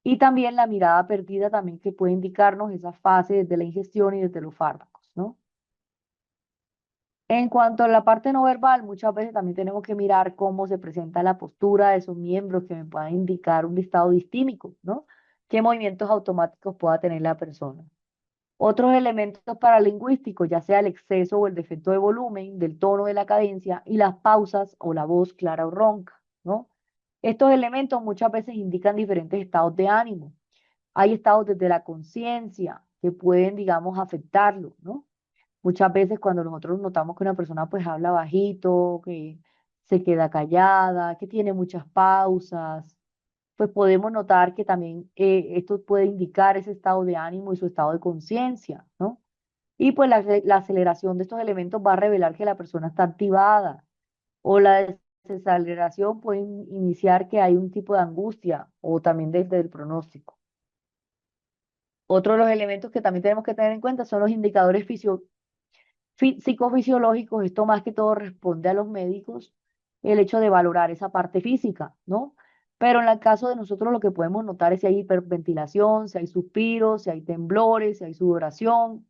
y también la mirada perdida, también que puede indicarnos esa fase desde la ingestión y desde los fármacos, ¿no? En cuanto a la parte no verbal, muchas veces también tenemos que mirar cómo se presenta la postura de esos miembros que me puedan indicar un estado distímico, ¿no? ¿Qué movimientos automáticos pueda tener la persona? Otros elementos paralingüísticos, ya sea el exceso o el defecto de volumen, del tono de la cadencia y las pausas o la voz clara o ronca, ¿no? Estos elementos muchas veces indican diferentes estados de ánimo. Hay estados desde la conciencia que pueden, digamos, afectarlo, ¿no? Muchas veces cuando nosotros notamos que una persona pues habla bajito, que se queda callada, que tiene muchas pausas, pues podemos notar que también esto puede indicar ese estado de ánimo y su estado de conciencia, ¿no? Y pues la aceleración de estos elementos va a revelar que la persona está activada o la desaceleración puede iniciar que hay un tipo de angustia o también desde el pronóstico. Otro de los elementos que también tenemos que tener en cuenta son los indicadores psicofisiológicos. Esto más que todo responde a los médicos, el hecho de valorar esa parte física, ¿no? Pero en el caso de nosotros lo que podemos notar es si hay hiperventilación, si hay suspiros, si hay temblores, si hay sudoración,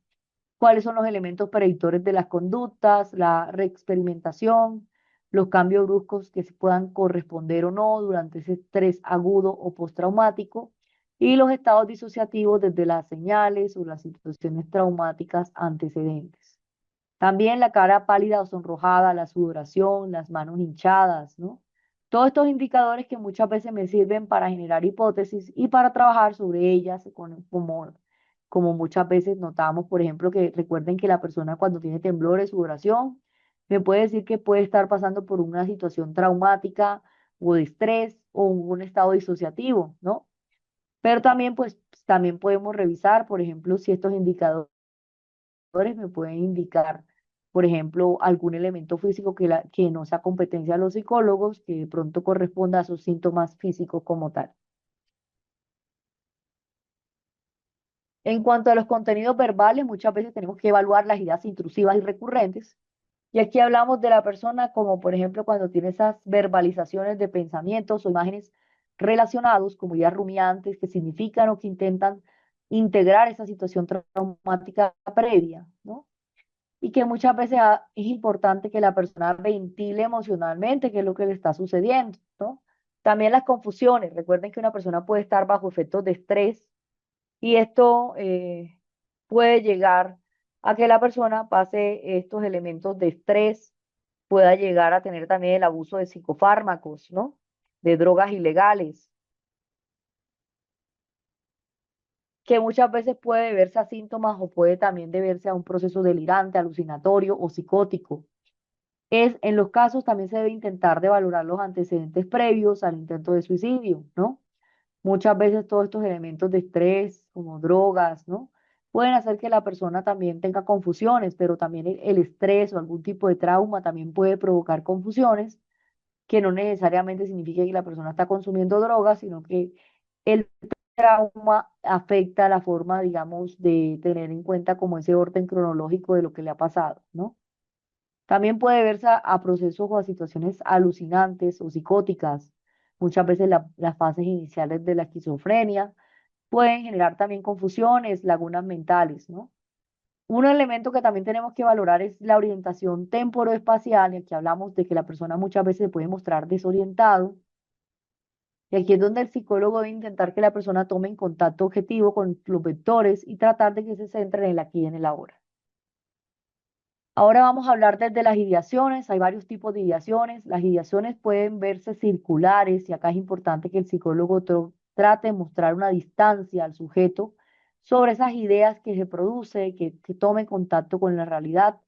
cuáles son los elementos predictores de las conductas, la reexperimentación, los cambios bruscos que se puedan corresponder o no durante ese estrés agudo o postraumático, y los estados disociativos desde las señales o las situaciones traumáticas antecedentes. También la cara pálida o sonrojada, la sudoración, las manos hinchadas, ¿no? Todos estos indicadores que muchas veces me sirven para generar hipótesis y para trabajar sobre ellas, como muchas veces notamos, por ejemplo, que recuerden que la persona cuando tiene temblores, sudoración, me puede decir que puede estar pasando por una situación traumática o de estrés o un estado disociativo, ¿no? Pero también, pues, también podemos revisar, por ejemplo, si estos indicadores me pueden indicar, por ejemplo, algún elemento físico que no sea competencia de los psicólogos, que de pronto corresponda a sus síntomas físicos como tal. En cuanto a los contenidos verbales, muchas veces tenemos que evaluar las ideas intrusivas y recurrentes. Y aquí hablamos de la persona como, por ejemplo, cuando tiene esas verbalizaciones de pensamientos o imágenes relacionados como ideas rumiantes que significan o que intentan integrar esa situación traumática previa, ¿no? Y que muchas veces es importante que la persona ventile emocionalmente qué es lo que le está sucediendo, ¿no? También las confusiones. Recuerden que una persona puede estar bajo efectos de estrés y esto puede llegar a que la persona pase estos elementos de estrés, pueda llegar a tener también el abuso de psicofármacos, ¿no? De drogas ilegales, que muchas veces puede deberse a síntomas o puede también deberse a un proceso delirante, alucinatorio o psicótico. En los casos también se debe intentar de valorar los antecedentes previos al intento de suicidio, ¿no? Muchas veces todos estos elementos de estrés, como drogas, ¿no? Pueden hacer que la persona también tenga confusiones, pero también el estrés o algún tipo de trauma también puede provocar confusiones, que no necesariamente significa que la persona está consumiendo drogas, sino que el trauma afecta la forma, digamos, de tener en cuenta como ese orden cronológico de lo que le ha pasado, ¿no? También puede verse a procesos o a situaciones alucinantes o psicóticas. Muchas veces las fases iniciales de la esquizofrenia pueden generar también confusiones, lagunas mentales, ¿no? Un elemento que también tenemos que valorar es la orientación temporoespacial, y aquí hablamos de que la persona muchas veces se puede mostrar desorientado, y aquí es donde el psicólogo debe intentar que la persona tome en contacto objetivo con los vectores y tratar de que se centre en el aquí y en el ahora. Ahora vamos a hablar desde las ideaciones. Hay varios tipos de ideaciones. Las ideaciones pueden verse circulares y acá es importante que el psicólogo trate de mostrar una distancia al sujeto sobre esas ideas que se produce, que tome contacto con la realidad.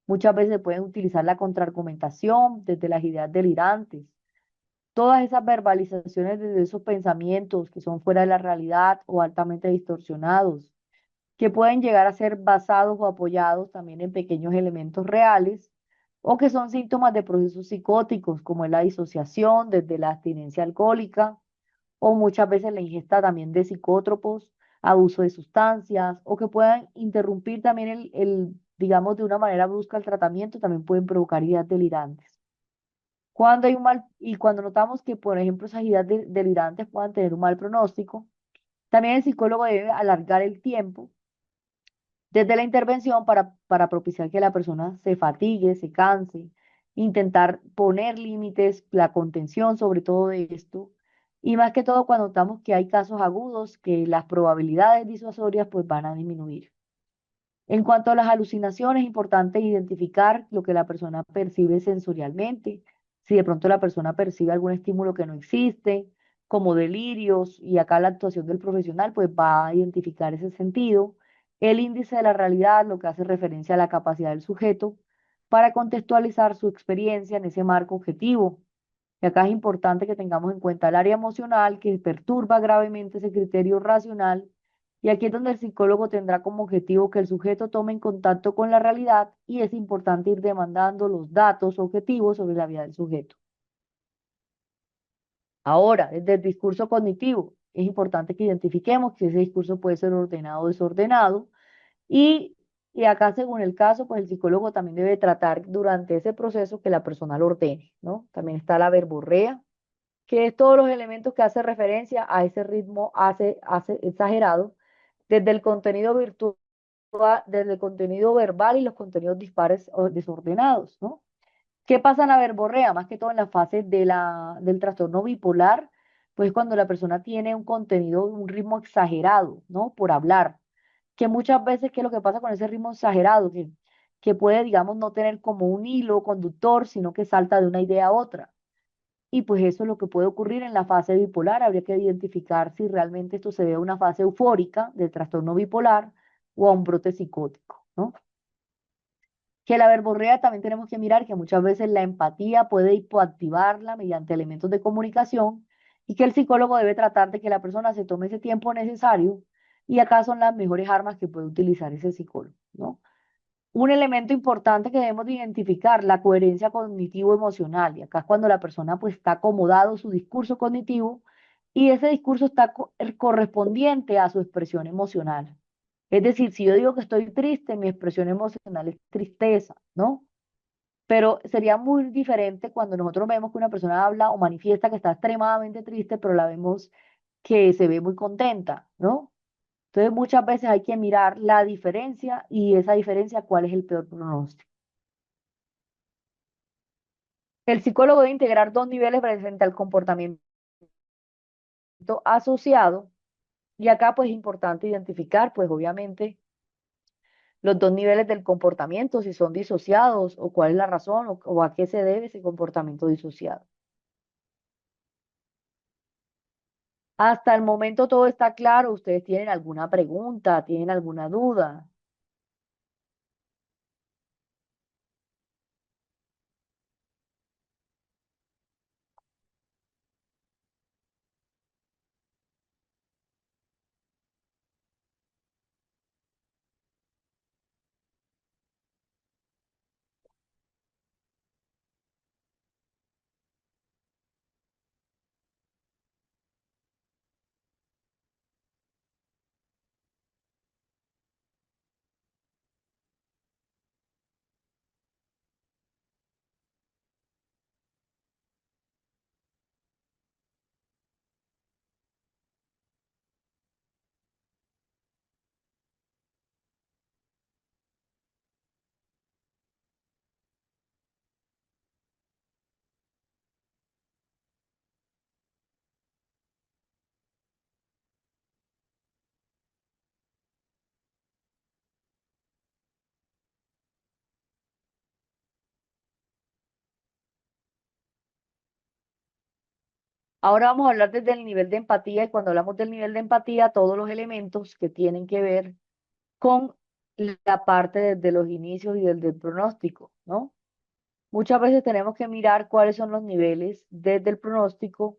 Muchas veces se pueden utilizar la contraargumentación desde las ideas delirantes. Todas esas verbalizaciones desde esos pensamientos que son fuera de la realidad o altamente distorsionados que pueden llegar a ser basados o apoyados también en pequeños elementos reales o que son síntomas de procesos psicóticos como es la disociación desde la abstinencia alcohólica o muchas veces la ingesta también de psicótropos, abuso de sustancias, o que puedan interrumpir también digamos, de una manera brusca el tratamiento, también pueden provocar ideas delirantes. Cuando hay un mal, y cuando notamos que, por ejemplo, esas ideas delirantes puedan tener un mal pronóstico, también el psicólogo debe alargar el tiempo desde la intervención para propiciar que la persona se fatigue, se canse, intentar poner límites, la contención sobre todo de esto, y más que todo cuando notamos que hay casos agudos, que las probabilidades disuasorias pues van a disminuir. En cuanto a las alucinaciones, es importante identificar lo que la persona percibe sensorialmente. Si de pronto la persona percibe algún estímulo que no existe, como delirios, y acá la actuación del profesional pues va a identificar ese sentido. El índice de la realidad, lo que hace referencia a la capacidad del sujeto para contextualizar su experiencia en ese marco objetivo. Y acá es importante que tengamos en cuenta el área emocional que perturba gravemente ese criterio racional. Y aquí es donde el psicólogo tendrá como objetivo que el sujeto tome en contacto con la realidad y es importante ir demandando los datos objetivos sobre la vida del sujeto. Ahora, desde el discurso cognitivo, es importante que identifiquemos que ese discurso puede ser ordenado o desordenado y, y acá según el caso, pues el psicólogo también debe tratar durante ese proceso que la persona lo ordene, ¿no? También está la verborrea, que es todos los elementos que hace referencia a ese ritmo hace exagerado, desde el contenido virtual, desde el contenido verbal y los contenidos dispares o desordenados, ¿no? ¿Qué pasa en la verborrea? Más que todo en la fase del trastorno bipolar, pues cuando la persona tiene un contenido, un ritmo exagerado, ¿no? Por hablar, que muchas veces, ¿qué es lo que pasa con ese ritmo exagerado? Que puede, digamos, no tener como un hilo conductor, sino que salta de una idea a otra. Y pues eso es lo que puede ocurrir en la fase bipolar. Habría que identificar si realmente esto se debe a una fase eufórica del trastorno bipolar o a un brote psicótico, ¿no? Que la verborrea también tenemos que mirar que muchas veces la empatía puede hipoactivarla mediante elementos de comunicación y que el psicólogo debe tratar de que la persona se tome ese tiempo necesario y acá son las mejores armas que puede utilizar ese psicólogo, ¿no? Un elemento importante que debemos de identificar, la coherencia cognitivo-emocional. Y acá es cuando la persona pues está acomodado su discurso cognitivo y ese discurso está correspondiente a su expresión emocional. Es decir, si yo digo que estoy triste, mi expresión emocional es tristeza, ¿no? Pero sería muy diferente cuando nosotros vemos que una persona habla o manifiesta que está extremadamente triste, pero la vemos que se ve muy contenta, ¿no? Entonces muchas veces hay que mirar la diferencia y esa diferencia, cuál es el peor pronóstico. El psicólogo debe integrar dos niveles frente al comportamiento asociado y acá pues es importante identificar pues obviamente los dos niveles del comportamiento, si son disociados o cuál es la razón o a qué se debe ese comportamiento disociado. Hasta el momento todo está claro. ¿Ustedes tienen alguna pregunta? ¿Tienen alguna duda? Ahora vamos a hablar desde el nivel de empatía y cuando hablamos del nivel de empatía, todos los elementos que tienen que ver con la parte desde los inicios y desde el pronóstico, ¿no? Muchas veces tenemos que mirar cuáles son los niveles desde el pronóstico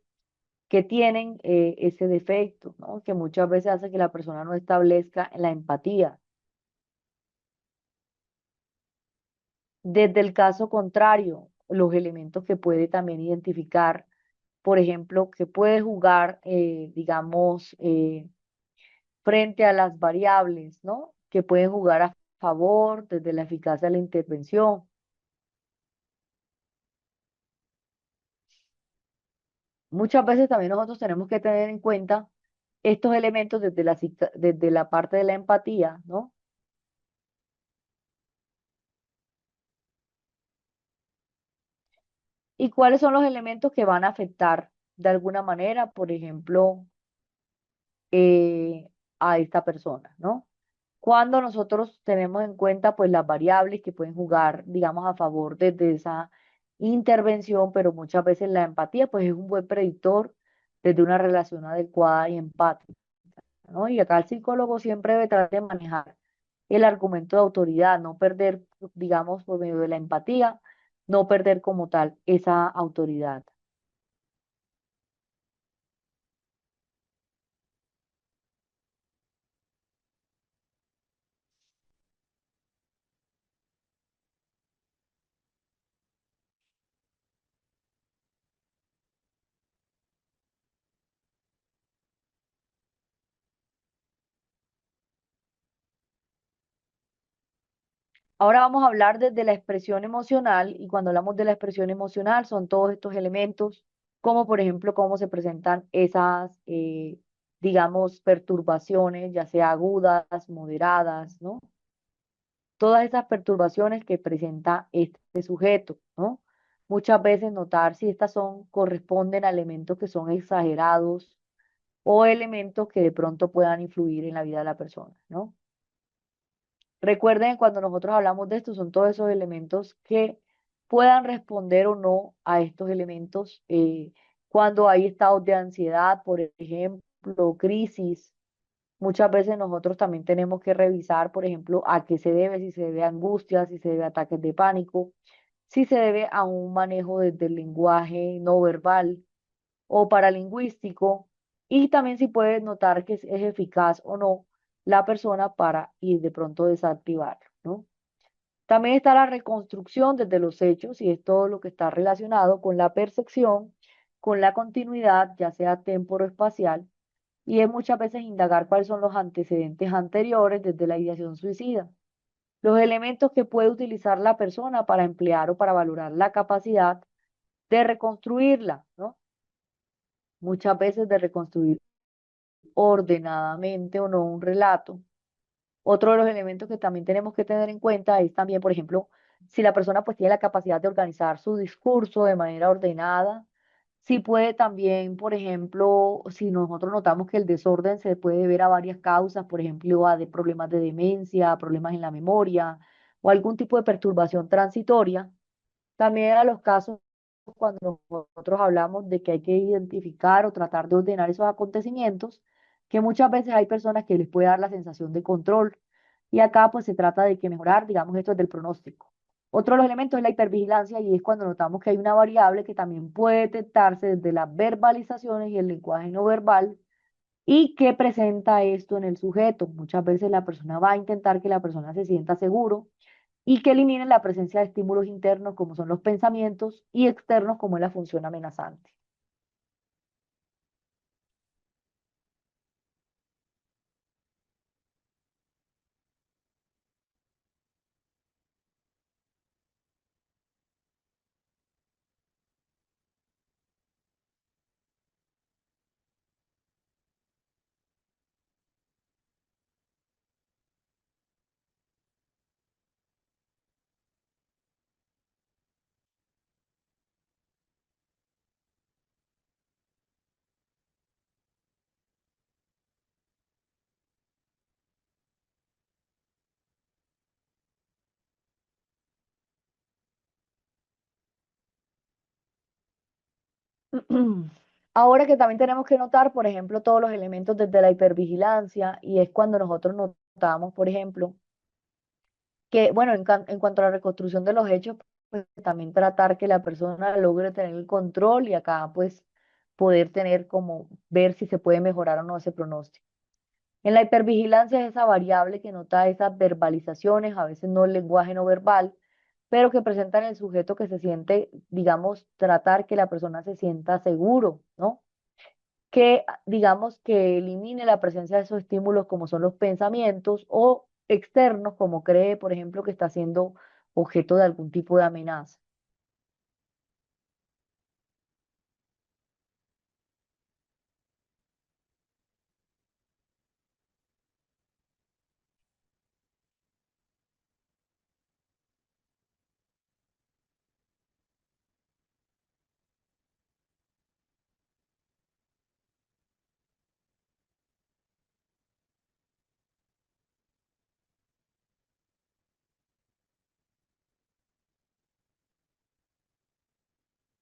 que tienen ese defecto, ¿no? Que muchas veces hace que la persona no establezca la empatía. Desde el caso contrario, los elementos que puede también identificar por ejemplo, que puede jugar, digamos, frente a las variables, ¿no? Que pueden jugar a favor desde la eficacia de la intervención. Muchas veces también nosotros tenemos que tener en cuenta estos elementos desde desde la parte de la empatía, ¿no? Y cuáles son los elementos que van a afectar de alguna manera, por ejemplo, a esta persona, ¿no? Cuando nosotros tenemos en cuenta pues las variables que pueden jugar, digamos, a favor desde esa intervención, pero muchas veces la empatía pues es un buen predictor desde una relación adecuada y empática, ¿no? Y acá el psicólogo siempre debe tratar de manejar el argumento de autoridad, no perder, digamos, por medio de la empatía, no perder como tal esa autoridad. Ahora vamos a hablar desde la expresión emocional y cuando hablamos de la expresión emocional son todos estos elementos, como por ejemplo cómo se presentan esas, digamos, perturbaciones, ya sea agudas, moderadas, ¿no? Todas esas perturbaciones que presenta este sujeto, ¿no? Muchas veces notar si estas son, corresponden a elementos que son exagerados o elementos que de pronto puedan influir en la vida de la persona, ¿no? Recuerden que cuando nosotros hablamos de esto, son todos esos elementos que puedan responder o no a estos elementos. Cuando hay estados de ansiedad, por ejemplo, crisis, muchas veces nosotros también tenemos que revisar, por ejemplo, a qué se debe, si se debe a angustia, si se debe a ataques de pánico, si se debe a un manejo desde el lenguaje no verbal o paralingüístico, y también si puedes notar que es eficaz o no la persona para ir de pronto desactivarlo, ¿no? También está la reconstrucción desde los hechos y es todo lo que está relacionado con la percepción, con la continuidad, ya sea temporoespacial, y es muchas veces indagar cuáles son los antecedentes anteriores desde la ideación suicida, los elementos que puede utilizar la persona para emplear o para valorar la capacidad de reconstruirla, ¿no? Muchas veces de reconstruir ordenadamente o no un relato. Otro de los elementos que también tenemos que tener en cuenta es también, por ejemplo, si la persona pues tiene la capacidad de organizar su discurso de manera ordenada, si puede también, por ejemplo, si nosotros notamos que el desorden se puede deber a varias causas, por ejemplo, a de problemas de demencia, problemas en la memoria o algún tipo de perturbación transitoria, también a los casos cuando nosotros hablamos de que hay que identificar o tratar de ordenar esos acontecimientos, que muchas veces hay personas que les puede dar la sensación de control. Y acá pues se trata de que mejorar, digamos, esto es del pronóstico. Otro de los elementos es la hipervigilancia y es cuando notamos que hay una variable que también puede detectarse desde las verbalizaciones y el lenguaje no verbal y que presenta esto en el sujeto. Muchas veces la persona va a intentar que la persona se sienta seguro y que eliminen la presencia de estímulos internos como son los pensamientos y externos como es la función amenazante. Ahora que también tenemos que notar, por ejemplo, todos los elementos desde la hipervigilancia y es cuando nosotros notamos, por ejemplo, que, bueno, en cuanto a la reconstrucción de los hechos, pues también tratar que la persona logre tener el control y acá pues poder tener como ver si se puede mejorar o no ese pronóstico. En la hipervigilancia es esa variable que nota esas verbalizaciones, a veces no el lenguaje no verbal, pero que presentan el sujeto que se siente, digamos, tratar que la persona se sienta seguro, ¿no? Que, digamos, que elimine la presencia de esos estímulos como son los pensamientos o externos, como cree, por ejemplo, que está siendo objeto de algún tipo de amenaza.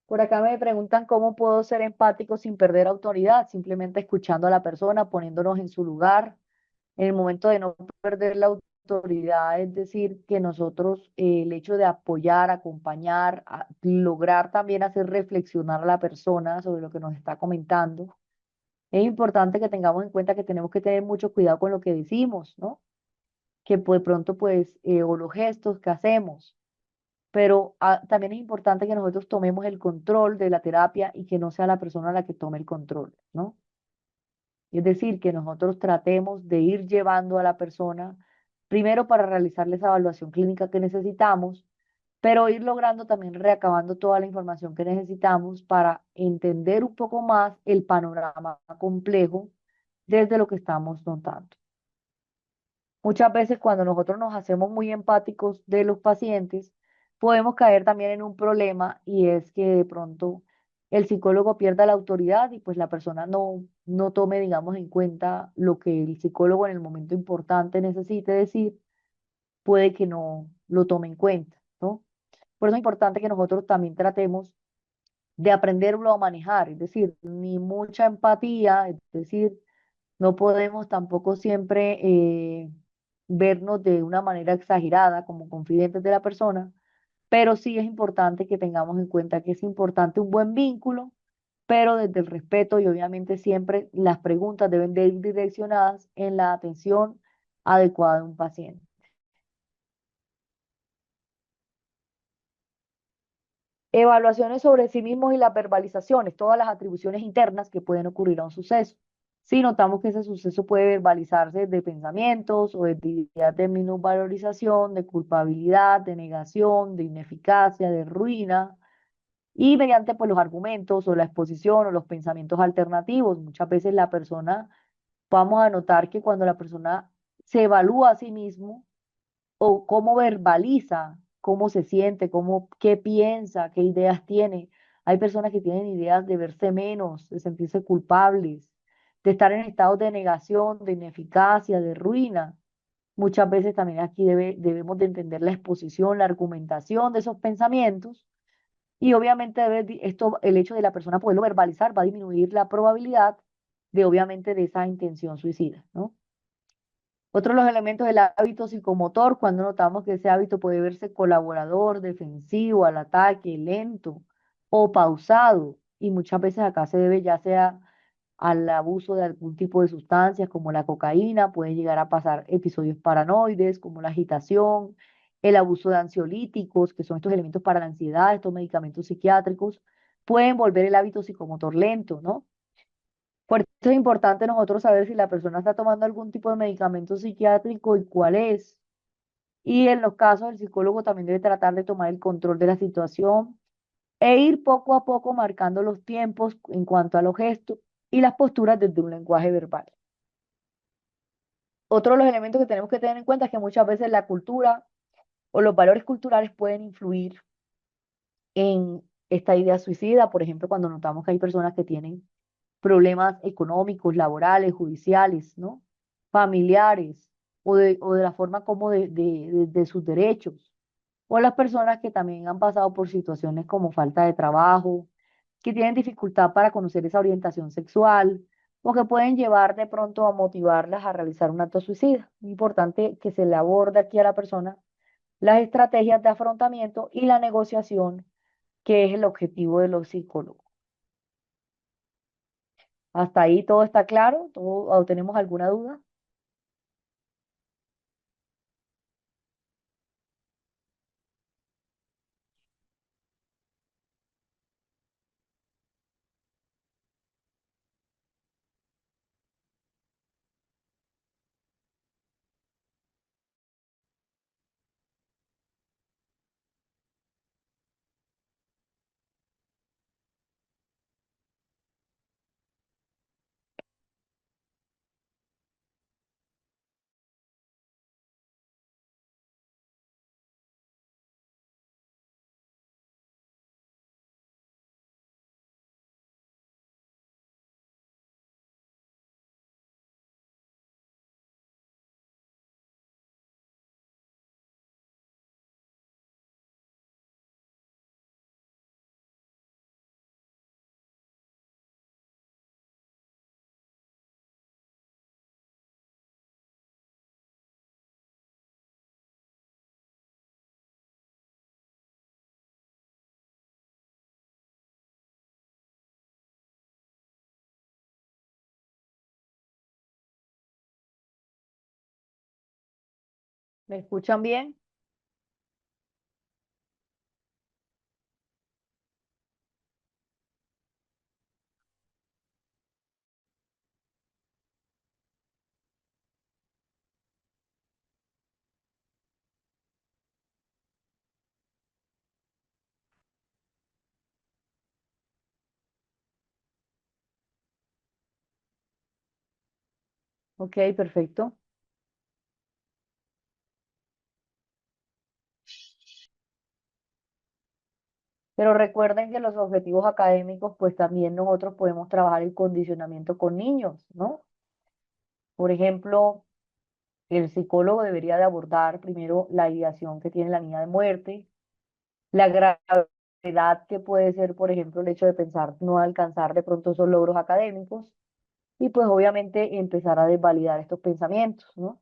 Por acá me preguntan cómo puedo ser empático sin perder autoridad, simplemente escuchando a la persona, poniéndonos en su lugar, en el momento de no perder la autoridad, es decir, que nosotros el hecho de apoyar, acompañar, lograr también hacer reflexionar a la persona sobre lo que nos está comentando. Es importante que tengamos en cuenta que tenemos que tener mucho cuidado con lo que decimos, ¿no? Que pues, de pronto, pues, o los gestos que hacemos, pero también es importante que nosotros tomemos el control de la terapia y que no sea la persona la que tome el control, ¿no? Es decir, que nosotros tratemos de ir llevando a la persona, primero para realizarle esa evaluación clínica que necesitamos, pero ir logrando también recabando toda la información que necesitamos para entender un poco más el panorama complejo desde lo que estamos notando. Muchas veces cuando nosotros nos hacemos muy empáticos de los pacientes, podemos caer también en un problema y es que de pronto el psicólogo pierda la autoridad y pues la persona no tome, digamos, en cuenta lo que el psicólogo en el momento importante necesite decir, puede que no lo tome en cuenta, ¿no? Por eso es importante que nosotros también tratemos de aprenderlo a manejar, es decir, ni mucha empatía, es decir, no podemos tampoco siempre vernos de una manera exagerada como confidentes de la persona, pero sí es importante que tengamos en cuenta que es importante un buen vínculo, pero desde el respeto y obviamente siempre las preguntas deben de ir direccionadas en la atención adecuada de un paciente. Evaluaciones sobre sí mismos y las verbalizaciones, todas las atribuciones internas que pueden ocurrir a un suceso. Si notamos que ese suceso puede verbalizarse de pensamientos o de ideas de minusvalorización, de culpabilidad, de negación, de ineficacia, de ruina, y mediante pues, los argumentos o la exposición o los pensamientos alternativos, muchas veces la persona, vamos a notar que cuando la persona se evalúa a sí mismo, o cómo verbaliza, cómo se siente, qué piensa, qué ideas tiene. Hay personas que tienen ideas de verse menos, de sentirse culpables, de estar en estados de negación, de ineficacia, de ruina. Muchas veces también aquí debemos de entender la exposición, la argumentación de esos pensamientos y obviamente esto, el hecho de la persona poderlo verbalizar va a disminuir la probabilidad de obviamente de esa intención suicida, ¿no? Otro de los elementos del hábito psicomotor, cuando notamos que ese hábito puede verse colaborador, defensivo, al ataque, lento o pausado, y muchas veces acá se debe ya sea al abuso de algún tipo de sustancias como la cocaína, puede llegar a pasar episodios paranoides como la agitación, el abuso de ansiolíticos, que son estos elementos para la ansiedad, estos medicamentos psiquiátricos, pueden volver el hábito psicomotor lento, ¿no? Por eso es importante nosotros saber si la persona está tomando algún tipo de medicamento psiquiátrico y cuál es. Y en los casos, el psicólogo también debe tratar de tomar el control de la situación e ir poco a poco marcando los tiempos en cuanto a los gestos y las posturas desde un lenguaje verbal. Otro de los elementos que tenemos que tener en cuenta es que muchas veces la cultura o los valores culturales pueden influir en esta idea suicida. Por ejemplo, cuando notamos que hay personas que tienen problemas económicos, laborales, judiciales, ¿no? Familiares, o de la forma como de sus derechos, o las personas que también han pasado por situaciones como falta de trabajo, que tienen dificultad para conocer esa orientación sexual, o que pueden llevar de pronto a motivarlas a realizar un acto suicida. Es importante que se le aborde aquí a la persona las estrategias de afrontamiento y la negociación, que es el objetivo de los psicólogos. Hasta ahí todo está claro, todo, o tenemos alguna duda. ¿Me escuchan bien? Ok, perfecto. Pero recuerden que los objetivos académicos, pues también nosotros podemos trabajar el condicionamiento con niños, ¿no? Por ejemplo, el psicólogo debería de abordar primero la ideación que tiene la niña de muerte, la gravedad que puede ser, por ejemplo, el hecho de pensar no alcanzar de pronto esos logros académicos y pues obviamente empezar a desvalidar estos pensamientos, ¿no?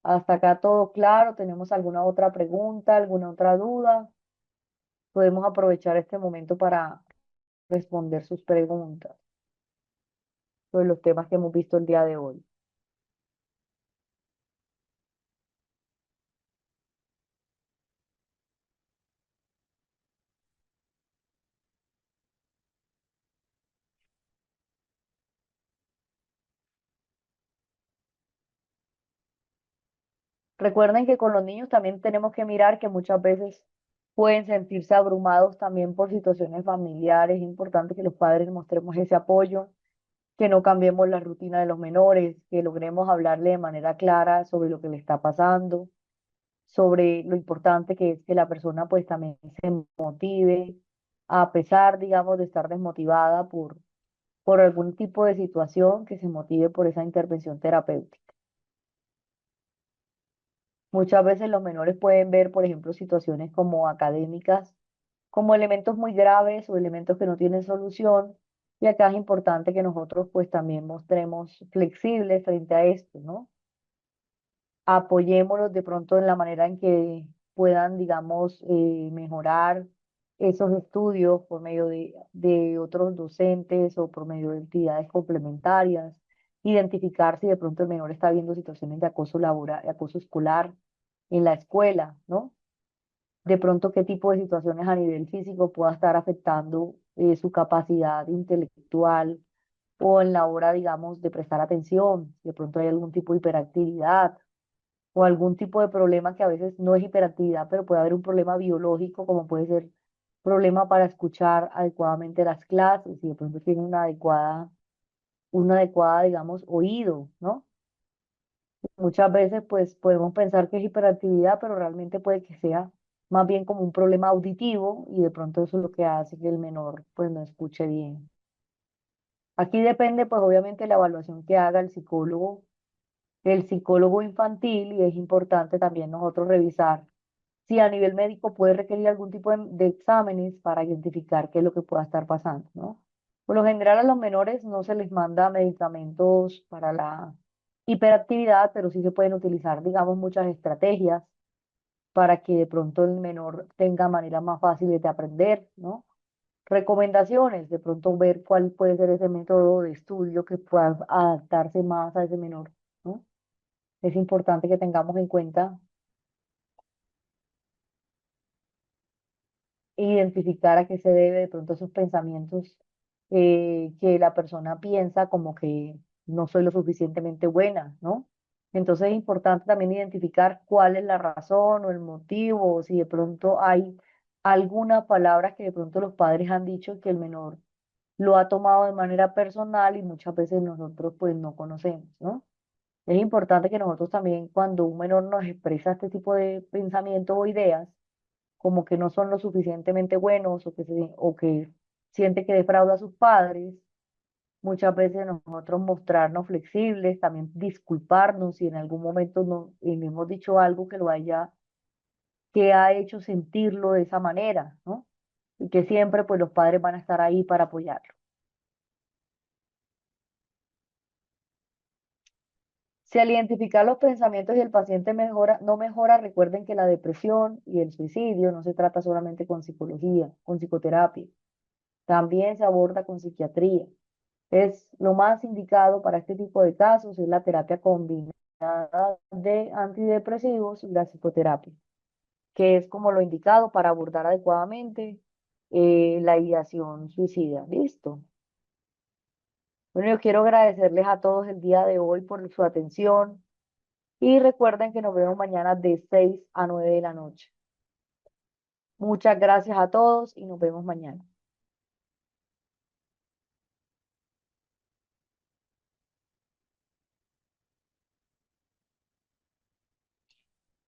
Hasta acá todo claro, ¿tenemos alguna otra pregunta, alguna otra duda? Podemos aprovechar este momento para responder sus preguntas sobre los temas que hemos visto el día de hoy. Recuerden que con los niños también tenemos que mirar que muchas veces pueden sentirse abrumados también por situaciones familiares. Es importante que los padres mostremos ese apoyo, que no cambiemos la rutina de los menores, que logremos hablarle de manera clara sobre lo que le está pasando, sobre lo importante que es que la persona pues también se motive, a pesar, digamos, de estar desmotivada por algún tipo de situación, que se motive por esa intervención terapéutica. Muchas veces los menores pueden ver, por ejemplo, situaciones como académicas, como elementos muy graves o elementos que no tienen solución. Y acá es importante que nosotros pues también mostremos flexibles frente a esto, ¿no? Apoyémoslos de pronto en la manera en que puedan, digamos, mejorar esos estudios por medio de otros docentes o por medio de actividades complementarias, identificar si de pronto el menor está viendo situaciones de acoso laboral, de acoso escolar en la escuela, ¿no? De pronto qué tipo de situaciones a nivel físico pueda estar afectando su capacidad intelectual o en la hora, digamos, de prestar atención. De pronto hay algún tipo de hiperactividad o algún tipo de problema que a veces no es hiperactividad, pero puede haber un problema biológico, como puede ser problema para escuchar adecuadamente las clases y de pronto tiene una adecuada, digamos, oído, ¿no? Muchas veces pues podemos pensar que es hiperactividad, pero realmente puede que sea más bien como un problema auditivo y de pronto eso es lo que hace que el menor pues no escuche bien. Aquí depende pues obviamente la evaluación que haga el psicólogo infantil, y es importante también nosotros revisar si a nivel médico puede requerir algún tipo de exámenes para identificar qué es lo que pueda estar pasando, ¿no? Por lo general a los menores no se les manda medicamentos para la hiperactividad, pero sí se pueden utilizar, digamos, muchas estrategias para que de pronto el menor tenga maneras más fáciles de aprender, ¿no? Recomendaciones, de pronto ver cuál puede ser ese método de estudio que pueda adaptarse más a ese menor, ¿no? Es importante que tengamos en cuenta identificar a qué se debe de pronto esos pensamientos que la persona piensa como que no soy lo suficientemente buena, ¿no? Entonces es importante también identificar cuál es la razón o el motivo, o si de pronto hay alguna palabra que de pronto los padres han dicho que el menor lo ha tomado de manera personal y muchas veces nosotros pues no conocemos, ¿no? Es importante que nosotros también cuando un menor nos expresa este tipo de pensamientos o ideas, como que no son lo suficientemente buenos o que siente que defrauda a sus padres, muchas veces nosotros mostrarnos flexibles, también disculparnos si en algún momento no, le hemos dicho algo que ha hecho sentirlo de esa manera, ¿no? Y que siempre pues los padres van a estar ahí para apoyarlo. Si al identificar los pensamientos y el paciente no mejora, recuerden que la depresión y el suicidio no se trata solamente con psicología, con psicoterapia, también se aborda con psiquiatría. Es lo más indicado para este tipo de casos, es la terapia combinada de antidepresivos y la psicoterapia, que es como lo indicado para abordar adecuadamente la ideación suicida. Listo. Bueno, yo quiero agradecerles a todos el día de hoy por su atención y recuerden que nos vemos mañana de 6 a 9 de la noche. Muchas gracias a todos y nos vemos mañana.